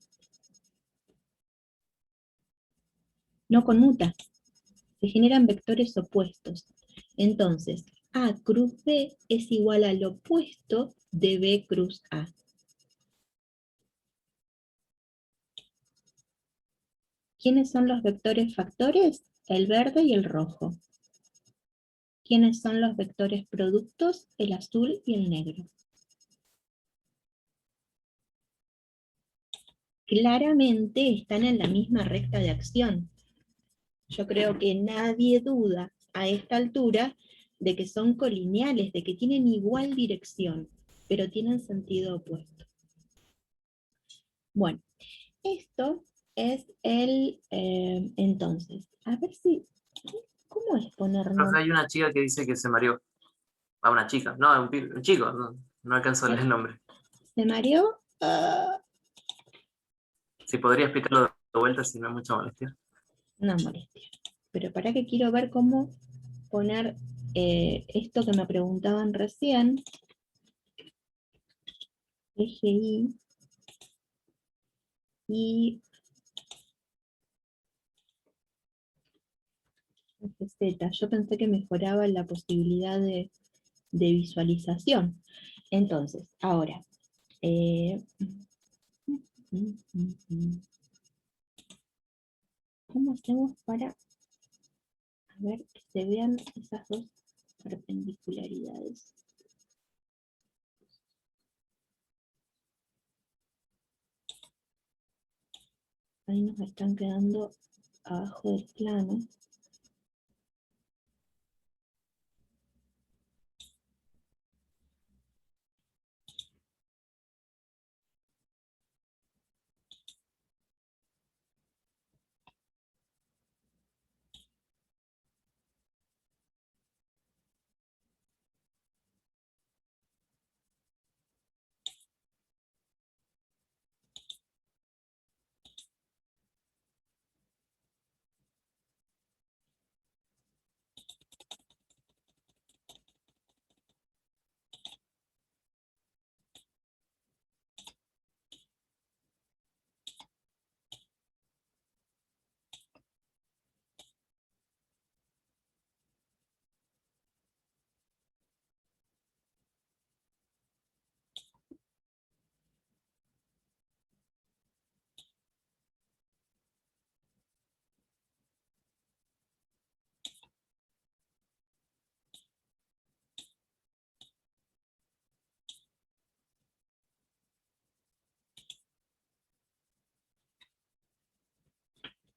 No conmuta. Se generan vectores opuestos. Entonces, A cruz B es igual al opuesto de B cruz A. ¿Quiénes son los vectores factores? El verde y el rojo. ¿Quiénes son los vectores productos? El azul y el negro. Claramente están en la misma recta de acción. Yo creo que nadie duda a esta altura de que son colineales, de que tienen igual dirección, pero tienen sentido opuesto. Bueno, esto es el, entonces, a ver si, ¿cómo es poner Profe, nombre? hay una chica que dice que se mareó. Ah, una chica. No, un chico. No alcanzo a leer el nombre. ¿Se mareó? Si podría explicarlo de vuelta si no es mucha molestia. No molestia. Pero para que quiero ver cómo poner esto que me preguntaban recién. Eje Y eje Z. Yo pensé que mejoraba la posibilidad de visualización. Entonces, ahora. ¿Cómo hacemos para ver que se vean esas dos perpendicularidades? Ahí nos están quedando abajo del plano.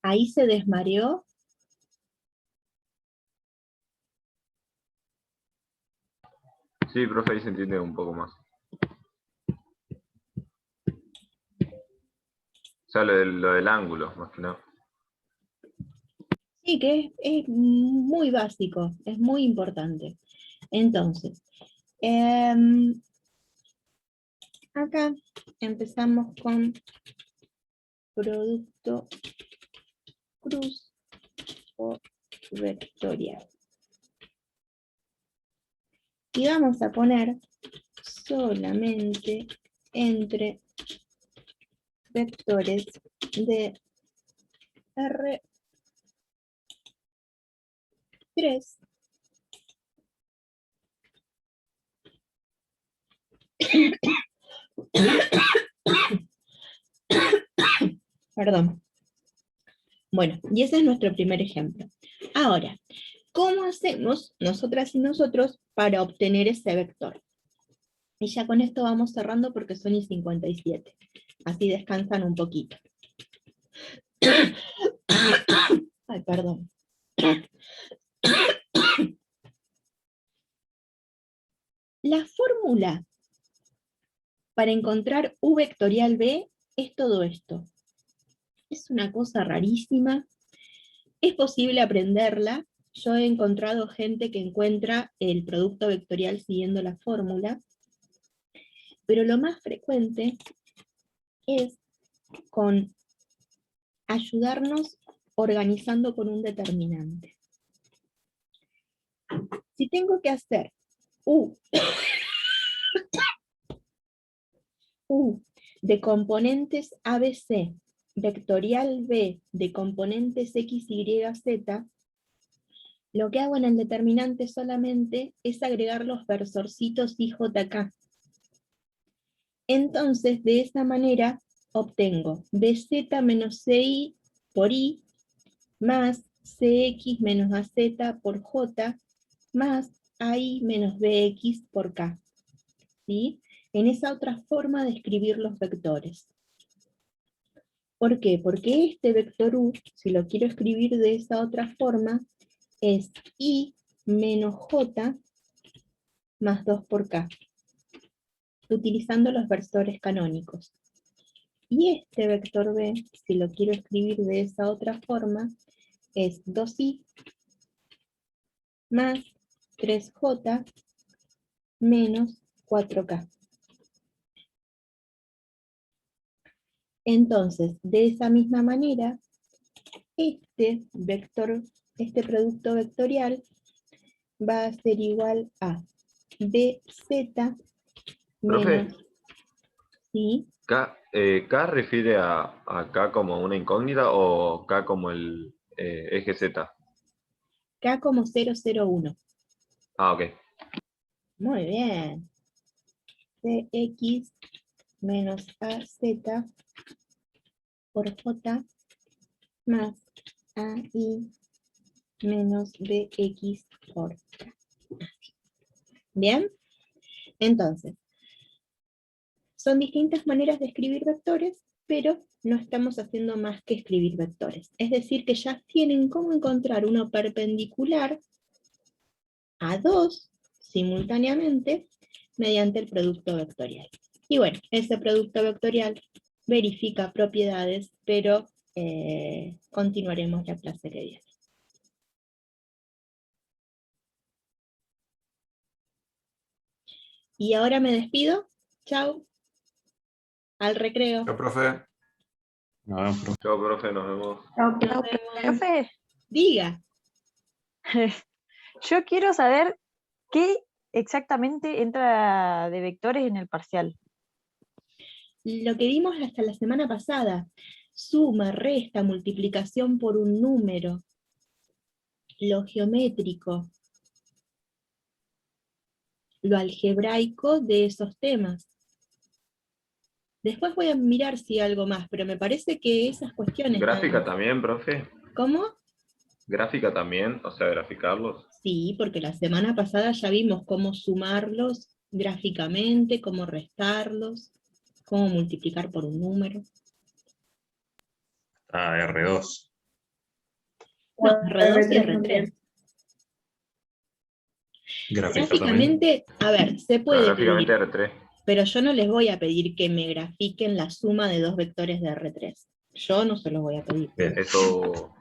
¿Ahí se desmareó? Sí, profe, ahí se entiende un poco más. O sea, lo del ángulo, más que nada. Sí, que es muy básico, es muy importante. Entonces, acá empezamos con producto cruz o vectorial. Y vamos a poner solamente entre vectores de R3 perdón. Bueno, y ese es nuestro primer ejemplo. Ahora, ¿cómo hacemos nosotras y nosotros para obtener ese vector? Y ya con esto vamos cerrando porque son y 57. Así descansan un poquito. Ay, perdón. La fórmula para encontrar U vectorial B es todo esto. Es una cosa rarísima. Es posible aprenderla. Yo he encontrado gente que encuentra el producto vectorial siguiendo la fórmula. Pero lo más frecuente es con ayudarnos organizando con un determinante. Si tengo que hacer U de componentes ABC, vectorial B de componentes X, Y, Z, lo que hago en el determinante solamente es agregar los versorcitos IJK. Entonces, de esa manera, obtengo BZ menos CI por I, más CX menos AZ por J, más AI menos BX por K. ¿Sí? En esa otra forma de escribir los vectores. ¿Por qué? Porque este vector U, si lo quiero escribir de esa otra forma, es I menos J más 2 por K, utilizando los versores canónicos. Y este vector B, si lo quiero escribir de esa otra forma, es 2I más 3J menos 4K. Entonces, de esa misma manera, este producto vectorial va a ser igual a BZ Profe, menos, ¿sí? ¿K refiere a K como una incógnita o K como el eje Z? K como 001. Ah, ok. Muy bien. CX menos AZ por J más AI menos BX por K. ¿Bien? Entonces, son distintas maneras de escribir vectores, pero no estamos haciendo más que escribir vectores. Es decir, que ya tienen cómo encontrar uno perpendicular a dos simultáneamente mediante el producto vectorial. Y bueno, ese producto vectorial verifica propiedades, pero continuaremos la clase que viene. Y ahora me despido. Chau. Al recreo. Chao, profe. Nos vemos, profe. Chao, profe, nos vemos. Chao, Nos vemos. Profe, Diga. yo quiero saber qué exactamente entra de vectores en el parcial. Lo que vimos hasta la semana pasada. Suma, resta, multiplicación por un número. Lo geométrico. Lo algebraico de esos temas. Después voy a mirar si hay algo más, pero me parece que esas cuestiones... ¿Gráfica también, profe? ¿Cómo? ¿Gráfica también? O sea, graficarlos. Sí, porque la semana pasada ya vimos cómo sumarlos gráficamente, cómo restarlos, cómo multiplicar por un número. Ah, R2. O No, R2 y R3 R3. también. Gráficamente, a ver, se puede Gráficamente pedir, R3. pero yo no les voy a pedir que me grafiquen la suma de dos vectores de R3. Yo no se los voy a pedir. Eso